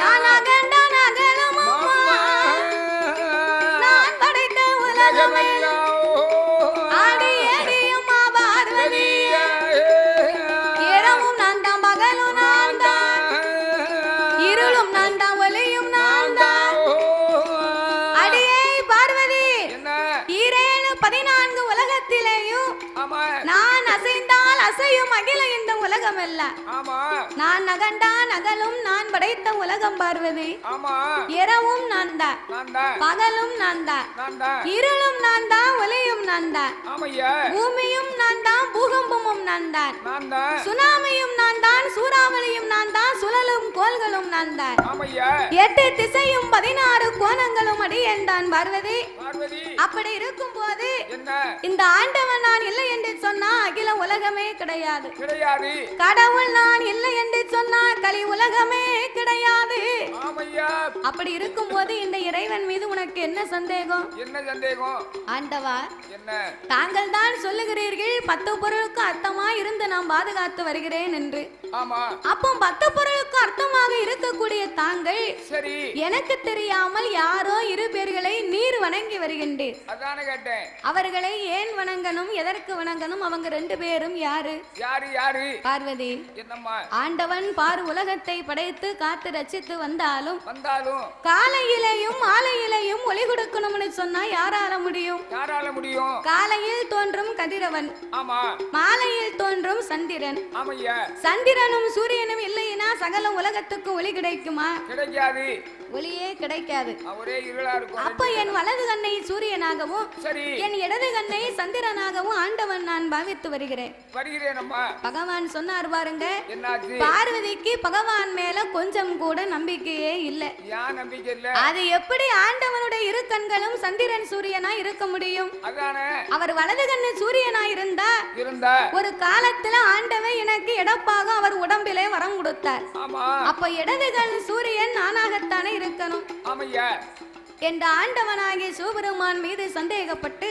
நான் அகண்ட நகலும் அம்மா நான் படைத்த உலகமெல்லாம் ஆடி ஏடியம்மா பார்வதி இரவும் நான் தான் பகலும் நான் தான் இருளும் நான் தான் ஒளியும் நான் தான் அடியே பார்வதி ஈரேழு 14 உலகத்திலேயும் நான் அசைந்தால் அசையும் அகில இந்த உலகம் அல்ல நான் நகண்டா நகலும் நான் படைத்த உலகம் பார்வதி இரவும் நான் தான் பகலும் நான் தான் இருளும் நான் தான் ஒளியும் நான் தான் பூமியும் நான் தான் பூகம்பமும் நான் தான் சுனாமியும் நான் தான் சூறாவளியும் நான் தான் சுழலும் கோள்களும் நான் தான் 8 திசையும் 16 கோணங்களும் அடியேன் தான் பார்வதி அப்படி இருக்கும் போது இந்த ஆண்டவன் நான் இல்லை என்று சொன்னா அகில உலகமே கிடையாது கடவுள் நான் இல்லை என்று சொன்னா கலி உலகமே கிடையாது அப்படி இருக்கும் போது இந்த இறைவன் மீது உனக்கு என்ன சந்தேகம் ஆண்டவா தாங்கள் தான் சொல்லுகிறீர்கள் 10 பொருளுக்கு அர்த்தமா இருந்து நான் பாதுகாத்து வருகிறேன் என்று அப்போ 10 பொருளுக்கு அர்த்தமாக இருக்கக்கூடிய தாங்கள் எனக்கு தெரியாமல் யாரோ 2 பேர்களை நீர் வணங்கி வருகின்றேன் அவர்களை ஏன் வணங்கணும் எதற்கு வணங்கணும் அவங்க 2 பேரும் யாரு பார்வதி ஆண்டவன் பார் உலகத்தை படைத்து காத்து ரச்சித்து வந்தாலும் காலையிலையும் மாலையிலையும் ஒளி கொடுக்கணும்னு சொன்னா யாரால முடியும் காலையில் தோன்றும் கதிரவன் மாலையில் தோன்றும் சந்திரன் சந்திரனும் சூரியனும் இல்லைன்னா சகல உலகத்துக்கு ஒளி கிடைக்குமா ஒளியே கிடைக்காது அப்ப என் வலது கண்ணை சூரியனாகவும் என் இடது கண்ணை சந்திரனாகவும் ஆண்டவன் நான் பாவித்து வருகிறேன் பகவான் சொன்னார் பாருங்க பார்வதிக்கு பகவான் மேல கொஞ்சம் கூட நம்பிக்கையே இல்லை அது எப்படி ஆண்டவனுடைய 2 கண்களும் சந்திரன் சூரியனா இருக்க முடியும் அவர் வலது கண்ணு சூரியனா இருந்தா ஒரு காலத்துல ஆண்டவன் எனக்கு இடப்பாக அவர் உடம்பிலே வரம் கொடுத்தார் அப்ப இடது கண் சூரியன் நானாகத்தானே இருக்கணும் என்ற ஆண்டவனாகிய சிவபெருமான் மீது சந்தேகப்பட்டு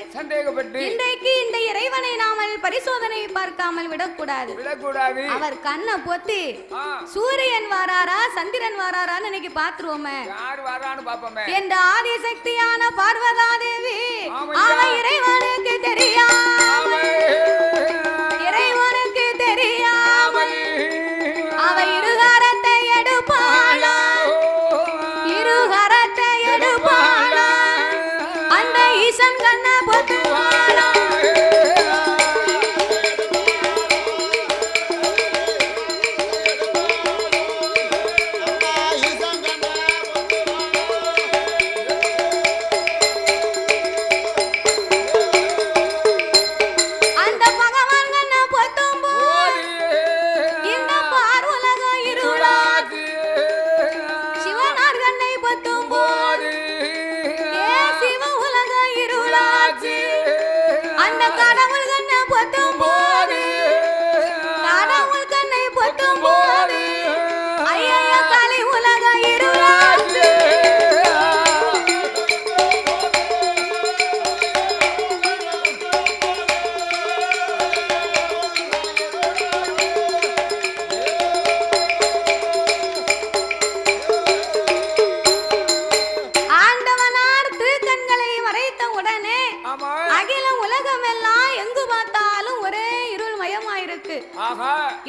இன்றைக்கு இந்த இறைவனை நாமல் பரிசோதனை பார்க்காமல் விடக்கூடாது அவர் கண்ணை பொத்தி சூரியன் வாராரா சந்திரன் வாராரான்னு இன்னைக்கு பாத்துருவோமே என்ற ஆதிசக்தியான பார்வதா தேவி அவ இறைவனுக்கு தெரியாமல் இறைவனுக்கு தெரியாமல் அவ இருகரத்தை எடுப்பாளா இருகரத்தை எடுப்பாளா அந்த ஈசன் கண்ண பொத்துவாளா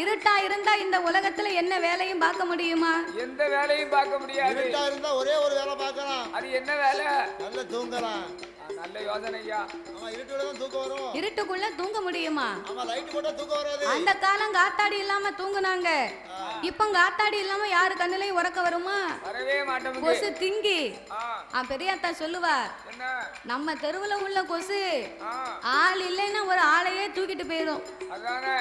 இருட்டா இருந்தா இந்த உலகத்துல என்ன வேலையும் பார்க்க முடியுமா? எந்த வேலையும் பார்க்க முடியாது. இருட்டா இருந்தா ஒரே ஒரு வேலை பார்க்கலாம். அது என்ன வேலை? நல்ல தூங்கலாம். நல்ல யோசனை ஐயா. ஆமா இருட்டுல தான் தூக்கம் வரும். இருட்டுக்குள்ள தூங்க முடியுமா? ஆமா லைட் போட்டா தூக்கம் வராது. அந்த காலம் காத்தாடி இல்லாம தூங்குனாங்க. இப்ப காத்தாடி இல்லாம யாரு கண்ணுலயும் உறக்க வருமா? வரவே மாட்டோம். கொசு திங்கி பெரியாத்தா சொல்லுவா, என்ன நம்ம தெருவுல உள்ள கொசு ஆள் இல்லைன்னா ஒரு ஆளையே தூக்கிட்டு போயிடும். அதானே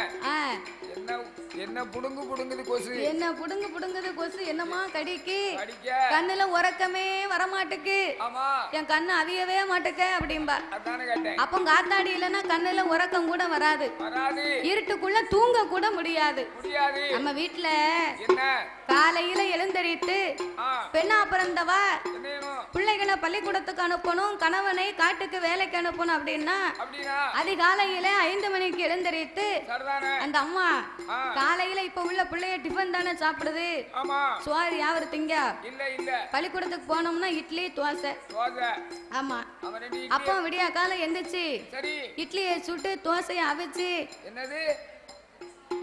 என்ன என்ன புடுங்கு புடுங்குது கொசு, என்ன புடுங்கு புடுங்குது கொசு, என்னமா கடிக்கு அடிக்க கண்ணுல உறக்கமே வரமாட்டுக்கு, ஆமா என் கண்ணு அவியவே மாட்டுக்க அப்படிம்பா. அதானே கேட்டேன். அப்போ காத்தாடி இல்லைன்னா கண்ணுல உறக்கம் கூட வராது, வராது, இருட்டுக்குள்ள தூங்க கூட முடியாது. முடியாது. நம்ம வீட்டுல என்ன காலையில எழுந்தரித்து பெண்ணா பிறந்தவா என்ன வேணும்? பிள்ளைகளை பள்ளிக்கூடத்துக்கு அனுப்பணும், கணவனை காட்டுக்கு வேலைக்கு அனுப்பணும் அப்படின்னா அப்படினா அதிகாலையில 5 மணிக்கு எழுந்தரித்து சரிதானே அந்த அம்மா காலையில இப்ப உள்ள பிள்ளைய டிஃபன் தானே சாப்பிடுது, ஆமா சோறு யாவரு திங்க, இல்ல இல்ல பள்ளிக்கூடத்துக்கு போனோம்னா இட்லி தோசை. தோசை ஆமா அவன் ரெண்டு அப்போ விடியா காலம் எந்திரிச்சு சரி இட்லியை சுட்டு தோசையை அவிச்சு, என்னது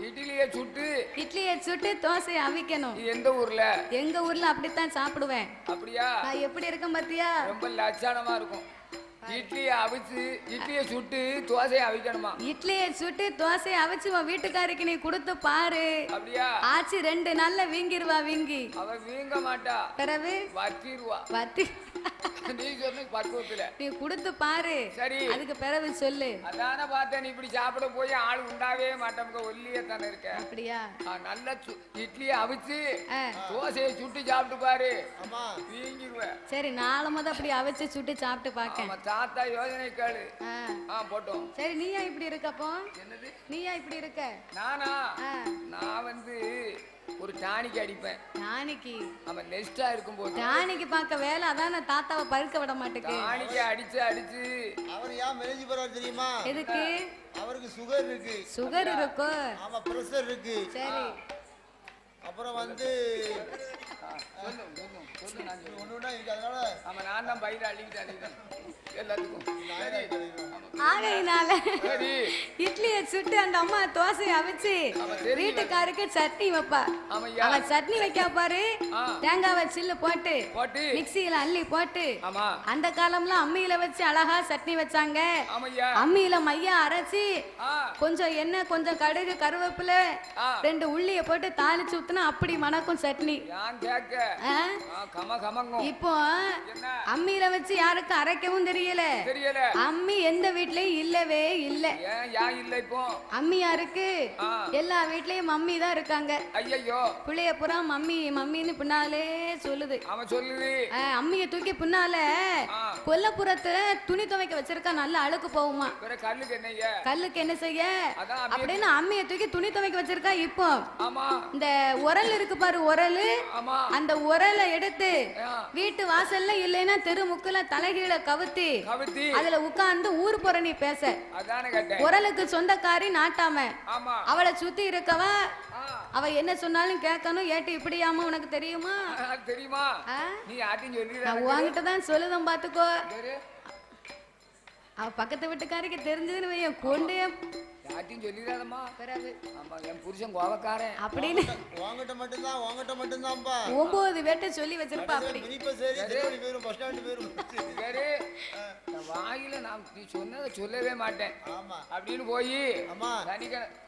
இட்லியை சுட்டு இட்லியை சுட்டு தோசையை அவிக்கணும். இது எந்த ஊர்ல? எங்க ஊர்ல அப்படித்தான் சாப்பிடுவேன். அப்படியா? நான் எப்படி இருக்கேன் பாத்தியா? ரொம்ப லட்சணமா இருக்கும். இட்லியை அவிச்சு இட்லியை சுட்டு தோசையை அவிக்கணுமா? இட்லியை சுட்டு தோசையை அவிச்சு உன் வீட்டுக்காரிக்கு நீ கொடுத்து பாரு, அப்படியா? ஆச்சு 2 நாள்ல வீங்கிருவா. வீங்கி அவ வீங்க மாட்டா, பிறகு வத்திருவா. வத்தி நீ சொன்ன பக்குவத்துல நீ கொடுத்து பாரு, சரி அதுக்கு பிறகு சொல்லு. அதான பார்த்தேன், நீ இப்படி சாப்பிட போய் ஆள் உண்டாவே மாட்டோம்ங்க, ஒல்லியே தானே இருக்க. அப்படியா? நல்ல இட்லியை அவிச்சு தோசையை சுட்டு சாப்பிட்டு பாரு, ஆமா வீங்கிருவேன். சரி 4 முத அப்படி அவிச்சு சுட்டு சாப்பிட்டு பாக்க. தாத்தா யோசனை கேளு. போட்டோம். சரி நீயா இப்படி இருக்கப்போ? என்னது நீயா இப்படி இருக்க? நானா? நான் வந்து ஒரு டானிக்கு அடிப்பேன். டானிக்கு? அவன் நெஸ்டா இருக்கும்போது டானிக்கு பார்க்க வேலை அதான, தாத்தாவை பழுக்க விட மாட்டேக்கு. டானிக்கு அடிச்சு அடிச்சு அவர் ஏன் மெலிஞ்சு போறாரு தெரியுமா? எதுக்கு? அவருக்கு சுகர் இருக்கு. சுகர் இருக்கு? ஆமா பிரஷர் இருக்கு. சரி அப்புறம் வந்து ஒண்ணுனா இருக்கு, அதனால ஆமா நான் தான் பயிர அள்ளிக்கிட்டேன் எல்லாத்துக்கும். ஆகையினால இட்லியை சுட்டு அந்த அம்மா தோசையை அவிச்சு வீட்டுக்காருக்கு சட்னி வைப்பா. அவன் சட்னி வைக்க பாரு, தேங்காவை சில்லு போட்டு மிக்சியில அள்ளி போட்டு, அந்த காலம்ல அம்மியில வச்சு அழகா சட்னி வச்சாங்க. அம்மியில மையா அரைச்சி கொஞ்சம் எண்ணெய் கொஞ்சம் கடுகு கருவேப்பிலை 2 உள்ளிய போட்டு தாளிச்சு ஊத்துனா அப்படி மணக்கும் சட்னி. இப்போ அம்மியில வச்சு யாருக்கும் அரைக்கவும் தெரியல. அம்மி எந்த வீட்லயும் இல்லவே இல்ல. இப்போ அம்மி யாருக்கு? எல்லா வீட்லயும் மம்மி தான் இருக்காங்க. ஐயோ பிள்ளைய புறா மம்மி மம்மின்னு பின்னாலே சொல்லுது. அவன் சொல்லுது. அம்மிய தூக்கி பின்னால கொல்லப்புறத்துல துணி துவைக்க வச்சிருக்கா, நல்ல அழுக்கு போகுமா. கல்லுக்கு என்ன செய்ய அப்படின்னு அம்மிய தூக்கி துணி துவைக்க வச்சிருக்கா. இப்போ இந்த உரல் இருக்கு பாரு, உரல், அந்த உரலை எடுத்து வீட்டு வாசல்ல இல்லைன்னா தெரு முக்குல தலைகீழ கவுத்தி அதுல உட்கார்ந்து ஊர் புறணி பேச. உரலுக்கு சொந்தக்காரி நாட்டாம, அவளை சுத்தி இருக்கவ அவ என்ன சொன்னாலும் கேட்கணும். ஏட்டு இப்படியாம உனக்கு தெரியுமா? தெரியுமா? நீ யார்ட்டையும் சொல்லி நான் உன்கிட்ட தான் சொல்லுதான் பாத்துக்கோ. அவ பக்கத்து வீட்டுக்காரிக்கு தெரிஞ்சதுன்னு வைய கொண்டு யார்ட்டையும் சொல்லிடாதம்மா. ஆமா என் புருஷன் கோவக்காரன் அப்படின்னு வாங்கிட்ட மட்டும்தான்ப்பா 9 பேட்ட சொல்லி வச்சிருப்பா. அப்படி வாயில நான் நீ சொன்னதை சொல்லவே மாட்டேன் அப்படின்னு போய்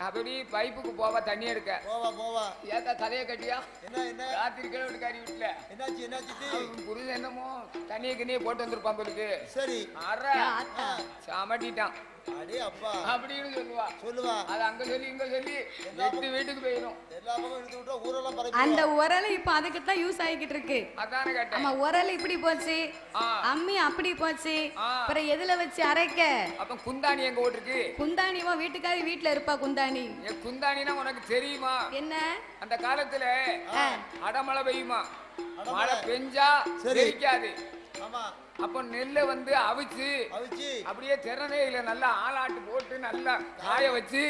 அப்படி பைப்புக்கு போவா தண்ணி எடுக்க. போவா ஏத்தா தலைய கட்டியா என்ன ராத்திரி கிழவட்டுக்காரி வீட்டுல என்னாச்சு புரியுது என்னமோ தண்ணியை கிண்ணியை போட்டு வந்திருப்பான் போலுக்கு. சரி சாமட்டிட்டான் அப்படின்னு சொல்லுவா. அது அங்க சொல்லி இங்க சொல்லி 8 வீட்டுக்கு போயிடும். அந்த உரல் இப்ப அதுக்கு தான் யூஸ் ஆகிக்கிட்டு இருக்கு. அதானே கேட்டேன். நம்ம உரல் இப்படி போச்சு, அம்மி அப்படி போச்சு, அப்புறம் எதுல வச்சு அரைக்க? அப்ப குந்தாணி எங்க ஓட்டுருக்கு? குந்தாணிவா வீட்டுக்காரி வீட்டுல இருப்பா. குந்தாணி குந்தாணினா உனக்கு தெரியுமா? என்ன? அந்த காலத்துல அடமழை பெய்யுமா, மழை பெஞ்சா தெரிக்காது. அப்ப நெல்லை வந்து அவிச்சு அப்படியே திறனையில நல்லா ஆளாட்டு போட்டு நல்லா காய வச்சு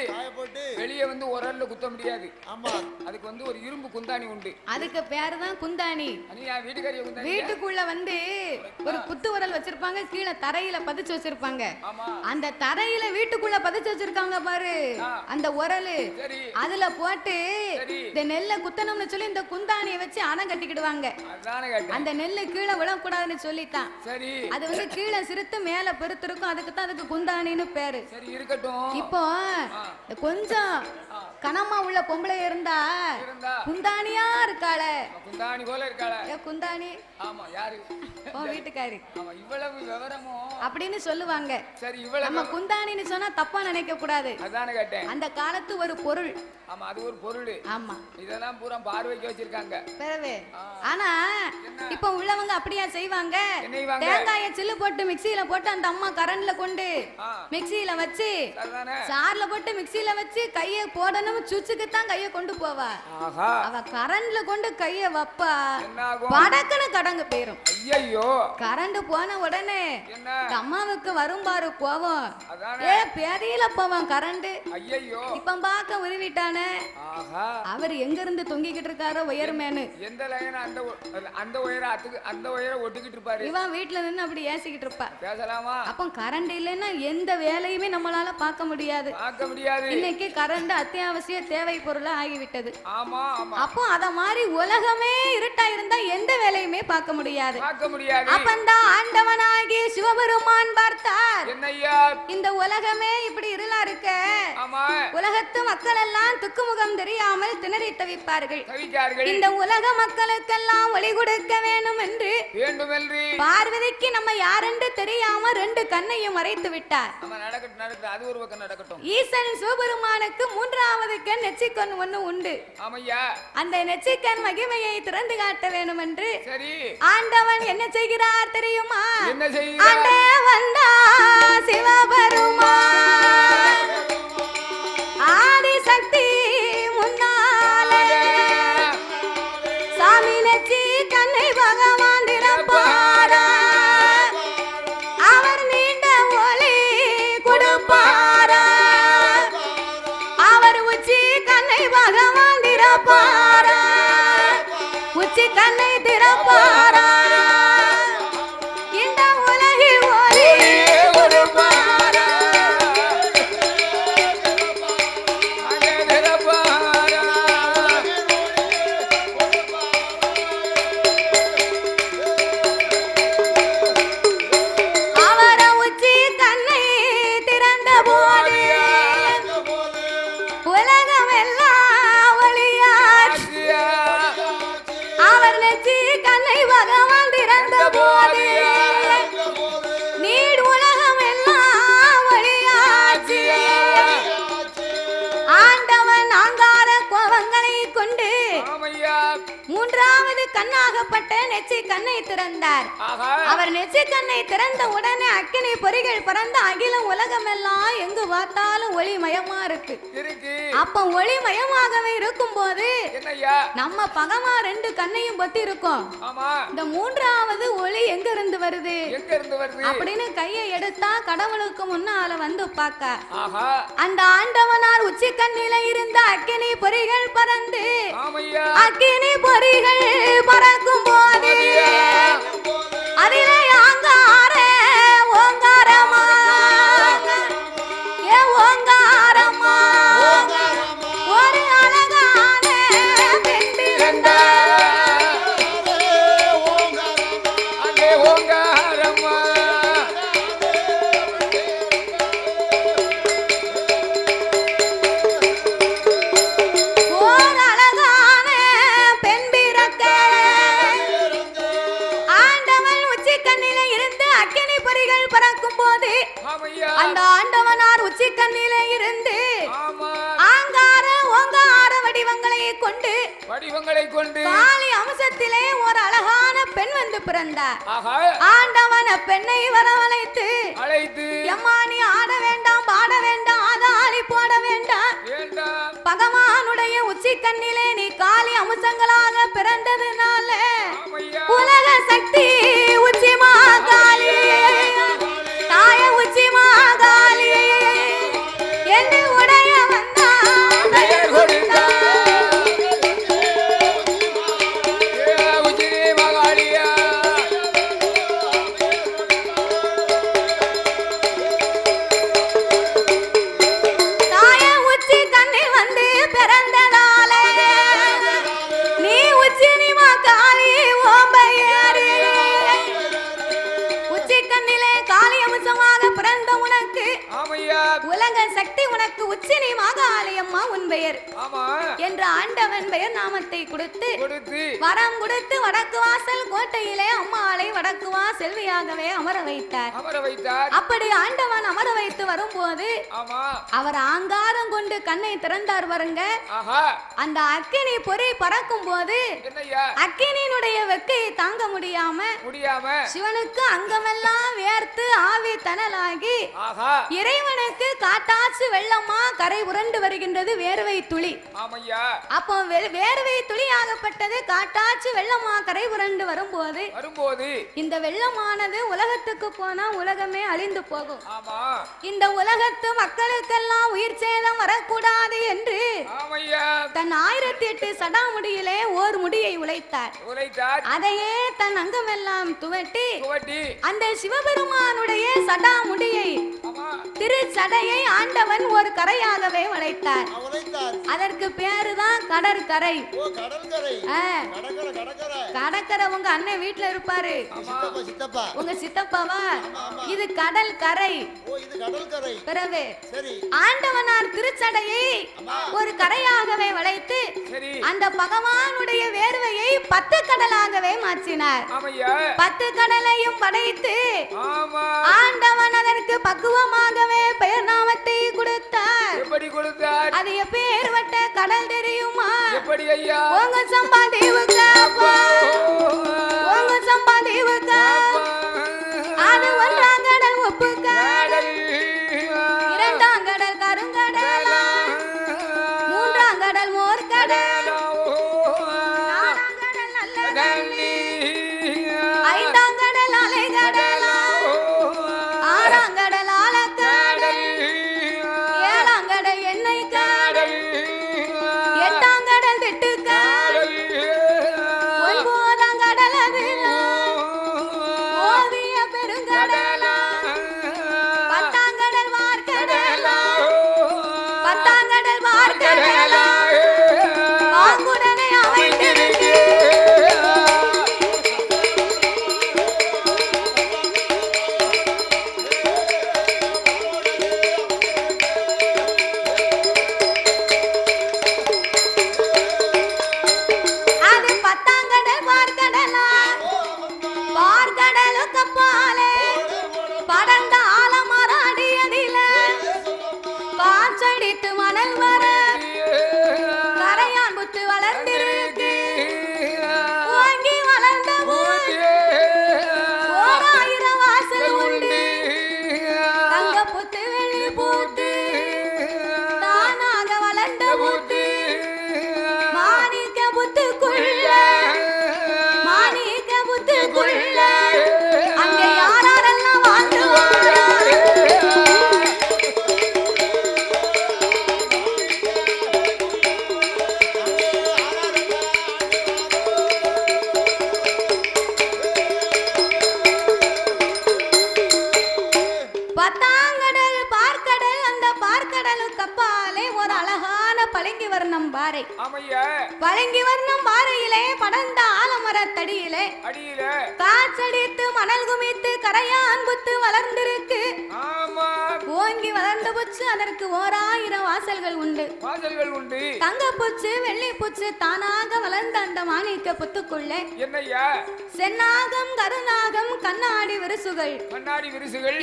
வெளியே வந்து உரல்ல குத்த முடியாது. அதுக்கு வந்து ஒரு இரும்பு குந்தாணி உண்டு, அதுக்கு பேரு தான் குந்தாணி. வீட்டுக்காரிய குந்தாணி. வீட்டுக்குள்ள வந்து ஒரு குத்து உரல் வச்சிருப்பாங்க, கீழே தரையில பதிச்சு வச்சிருப்பாங்க. அந்த தரையில வீட்டுக்குள்ள பதிச்சு வச்சிருக்காங்க பாரு அந்த உரல், அதுல போட்டு இந்த நெல்லை குத்தணும்னு சொல்லி இந்த குந்தாணியை வச்சு அணை கட்டிக்கிடுவாங்க. அந்த நெல்லு கீழே விழக்கூடாதுன்னு சொல்லித்தான் சரி அது வந்து கீழே சிறுத்து மேல பெருத்து இருக்கும், அதுக்கு தான் அதுக்கு குந்தாணின்னு பேரு. சரி இருக்கட்டும். இப்போ கொஞ்சம் கனமா உள்ள பொம்பளை இருந்தா குந்தாணியா இருக்காள, குந்தாணி போல இருக்காள. குந்தாணி ஆமா யாரு? உன் வீட்டுக்காரி. ஆமா இவ்வளவு விவரமோ அப்படின்னு சொல்லுவாங்க. சரி இவ்வளவு நம்ம குந்தாணின்னு சொன்னா தப்பா நினைக்க கூடாது. அதானே கேட்டேன். அந்த காலத்து ஒரு பொருள். ஆமா அது ஒரு பொருள். ஆமா இதெல்லாம் பூரா பார்வைக்கு வச்சிருக்காங்க. பெறவே. ஆனா இப்ப உள்ளவங்க அப்படியா செய்வாங்க? தேங்காயை சில்லு போட்டு மிக்ஸியில போட்டு அந்த அம்மா கரண்ட்ல கொண்டு மிக்ஸியில வச்சு சார்ல போட்டு மிக்ஸியில வச்சு கையை போடணும், சுவிட்சுக்கு தான் கையை கொண்டு போவா. அவ கரண்ட்ல கொண்டு கையை வப்பா, படக்குன்னு கடங்கு போயிரும். ஐயோ கரண்ட் போன உடனே அம்மாவுக்கு வரும் பாரு கோவம், பெரியல போவான் கரண்ட். ஐயோ இப்ப பாக்க உருவிட்டானே, அவர் எங்க இருந்து தொங்கிக்கிட்டு இருக்காரோ ஒயர்மேனு, எந்த லைன் அந்த ஒயரை ஒட்டிக்கிட்டு இருப்பாரு. இவன் வீட்டுல நின்னு அப்படி ஏசிக்கிட்டு இருப்பா. பேசலாமா? அப்ப கரண்ட் இல்லைன்னா எந்த வேலையுமே நம்மளால பார்க்க முடியாது. இன்னைக்கு கரண்ட் அத்தியாவசிய தேவை பொருளா ஆகிவிட்டது. ஆமா அப்போ அத மாதிரி உலகமே இருட்டா இருந்தா எந்த வேலையுமே பார்க்க முடியாது. முடியாது. அப்பந்தான் ஆண்டவனாகி சிவபெருமான் பார்த்தார், என்னையா இந்த உலகமே இப்படி இருளா இருக்க, உலகத்து மக்கள் எல்லாம் துக்குமுகம் தெரியாமல் திணறி தவிப்பார்கள். இந்த உலக மக்களுக்கெல்லாம் ஒளி கொடுக்க வேண்டும் என்று பார்வதிக்கு நம்ம யாரென்று தெரியாம ரெண்டு கண்ணையும் மறைத்து விட்டார். அது ஒரு பக்கம் நடக்கட்டும். ஈசன் சிவபெருமானுக்கு மூன்றாவது கண் நெச்சிக்கண் ஒண்ணு உண்டு. அந்த நெச்சிக்கண் மகிமையை திறந்து காட்ட வேண்டும் என்று ஆண்டவன் என்ன செய்கிறார் தெரியுமா? ஆண்டே வந்தா சிவபெருமான் ஆதி சக்தி முன்னாலே சாமி நெச்சி கண்ணை பகவான் திறப்பாரா, அவர் நீண்ட ஒளி கொடுப்பாரா, அவர் உச்சி கண்ணை பகவான் திறப்பாரா, உச்சி கண்ணை திறப்பாரா, இந்த உலகில் ஒளி கொடுப்பாரா. அவரை உச்சி கண்ணை திறந்த போது உலகம் எல்லாம் ஒளியாச்சு. அவர் நெச்சி கண்ணை பகவான் திறந்த போது நீடு உலகம் எல்லாம் ஒளியாச்சு. ஆண்டவன் ஆங்கார கோபங்களை கொண்டு மூன்றாவது கண்ணாகப்பட்ட நெச்சி கண்ணை திறந்தார். அவர் நெச்சி கண்ணை திறந்த உடனே அக்கினி பொறிகள் பறந்து அகிலம் உலகம் எல்லாம் எங்கு பார்த்தாலும் ஒளிமயமா இருக்கு. அப்ப ஒளிமயமாகவே இருக்கும் போது நம்ம பகமா ரெண்டு கண்ணையும் பத்தி இருக்கோம். இந்த மூன்றாவது ஒளி எங்க இருந்து வருது அப்படின்னு கையை எடுத்தா கடவுளுக்கு முன்னால வந்து பார்க்க அந்த ஆண்டவனார் உச்சி கண்ணில இருந்த அக்கினி பொறிகள் பறந்து அக்கினி பொறிகள் பறக்கும் போது அதிலே ஆங்கார ஓங்காரமா ஏ ஓங்காரமா ஒரு அழகான பெண் இருந்தார். ஓர் அழகான பெண் பிறக்க ஆண்டவன் உச்சி கண்ணில இருந்து அக்கினி பொறிகள் பறக்கும் போது அந்த ஆண்டவனார் உச்சி கண்ணில இருந்து ஆங்கார ஓங்கார வடிவங்களை கொண்டு காளி அம்சத்திலே ஒரு அழகான பெண் வந்து பிறந்தார். ஆண்டவன் பெண்ணை வரவழைத்து எம்மானி ஆட வேண்டாம் பாட வேண்டாம் ஆதாளி போட வேண்டாம், பகவானுடைய உச்சி கண்ணிலே நீ காளி அம்சங்களாக பிறந்ததுனால உலக சக்தி உச்சி மாகாளி தாய உச்சி மாகாளி என்று உடைய வந்தா தாய உச்சி கண்ணில் வந்து பிறந்ததாலே நீ உச்சி நீ மாகாளி ஓம்பையாரி சக்தி உனக்கு உச்சினி மாகாளியம்மா உன் பெயர் ஆமா என்று ஆண்டவன் பெயர் நாமத்தை கொடுத்து கொடுத்து வரம் கொடுத்து வடக்கு வாசல் கோட்டையிலே அம்மாளை வடக்கு செல்வியாகவே அமர வைத்தார். அப்படி ஆண்டவன் அமர வைத்து வரும்போது அவர் ஆங்காரம் கொண்டு கண்ணை திறந்தார் வருங்க. அந்த அக்கினி பொறி பறக்கும் போது அக்கினியினுடைய வெக்கையை தாங்க முடியாம சிவனுக்கு அங்கமெல்லாம் வேர்த்து ஆவி தனலாகி இறைவனுக்கு காட்டாச்சு வெள்ளமா கரை உருண்டு வருகின்றது வேர்வை துளி. அப்போ வேர்வை துளி ஆகப்பட்டது காட்டாச்சு வெள்ளமா கரை உருண்டு வரும்போது இந்த வெள்ளமானது உலகத்துக்கு போனா உலகமே அழிந்து போகும். இந்த உலகத்து மக்களுக்கெல்லாம் உயிர் சேதம் வரக்கூடாது என்று தன் 1008 சடாமுடியிலே ஓர் முடியை உழைத்தார். அதையே தன் அங்கமெல்லாம் துவட்டி அந்த சிவபெருமானுடைய சடாமுடியை திருச்சடையை ஆண்டவன் ஒரு கரையாகவே உழைத்தார். அதற்கு பேருதான் கடற்கரை. கடற்கரை உங்க அண்ணன் வீட்டுல இருப்பாரு, உங்க சித்தப்பாவா? இது கடல் கரை. பிறகு ஆண்டவனார் திருச்சடையை ஒரு கரையாகவே வளைத்து அந்த பகவானுடைய வேர்வையை 10 கடலாகவே மாற்றினார். 10 கடலையும் படைத்து ஆண்டவன் அதற்கு பக்குவமாகவே பெயர் நாமத்தை கொடுத்தார். அது எப்பேர்வட்ட கடல் தெரியுமா? உங்க சம்பா தீவுக்கா, உங்க சம்பா தீவுக்கா, அது 1ஆம் கடல் உப்பு கடல், 2ஆம் கடல் கருங்கடல், 3ஆம் கடல் மோர் கடல், 4ஆம் கடல் நல்ல தண்ணி, 5ஆம் கடல் அலை கடல், 6ஆம் கடல் ஆழக்கடல், 7ஆம் கடல் எண்ணெய் கடல், 8ஆம் கடல் திட்டுக்கடல், 9ஆம் கடல் அது ஓவிய பெருங்கடல், 10ஆம் கடல் வார்க்கடல், 10ஆம் கடல் வார்க்கடல் வாங்குடனை அமைந்திருக்கு. அது 10ஆம் கடல் வார்க்கடலா, வார்க்கடலுக்கு அப்பாலே படர்ந்த ஆலமரம் அடியதில காற்றடித்து மணல் வர கரையான் புத்து வளர்ந்திருக்கு. ஓங்கி வளர்ந்த போது 1000 வாசல் உண்டு. தங்க புத்து வெள்ளி பூத்து தானாக வளர்ந்த புத்து மாணிக்க புத்துக்குள்ள, மாணிக்க புத்துக்குள்ள அங்கே யாரெல்லாம் வாழ்ந்துவாங்க. பத்தாங்கடல் பார்க்கடல், அந்த பார்க்கடலுக்கு அப்பாலே ஒரு அழகான பளிங்கு வர்ணம் பாறை. பளிங்கு வர்ணம் பாறையிலே படர்ந்த ஆலமரத்தடியிலே காற்றடித்து மணல் குமித்து கரையான் புத்து வளர்ந்திருக்கு. ஓங்கி வளர்ந்த புச்சு அதற்கு 1000 வாசல்கள் உண்டு. தங்க பூச்சு வெள்ளி பூச்சு தானாக வளர்ந்த அந்த மாணிக்க புத்துக்குள்ளே சென்னாகம் கருநாகம் கண்ணாடி விரிசுகள்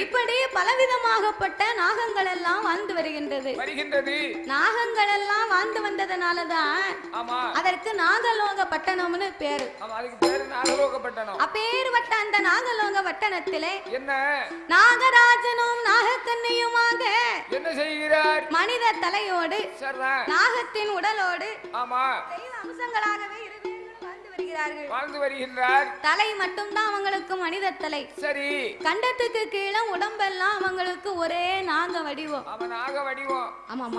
இப்படி பலவிதமாகப்பட்ட நாகங்கள் எல்லாம் வாழ்ந்து வருகின்றது. நாகங்கள் எல்லாம் வாழ்ந்து வந்ததனாலதான் அதற்கு நாகலோக பட்டணம்னு பேரு. அப்பேர்வட்ட அந்த நாகலோக பட்டணத்திலே நாகராஜனும் நாகக்கண்ணியுமாக என்ன செய்கிறார்? மனித தலையோடு நாகத்தின் உடலோடு அம்சங்களாகவே வாழ்ந்து வருகின்றார். தலை மட்டும்தான் அவங்களுக்கு மனித தலை. சரி, கண்டத்துக்கு கீழே உடம்பெல்லாம் அவங்களுக்கு ஒரே நாக வடிவம். ஆமா.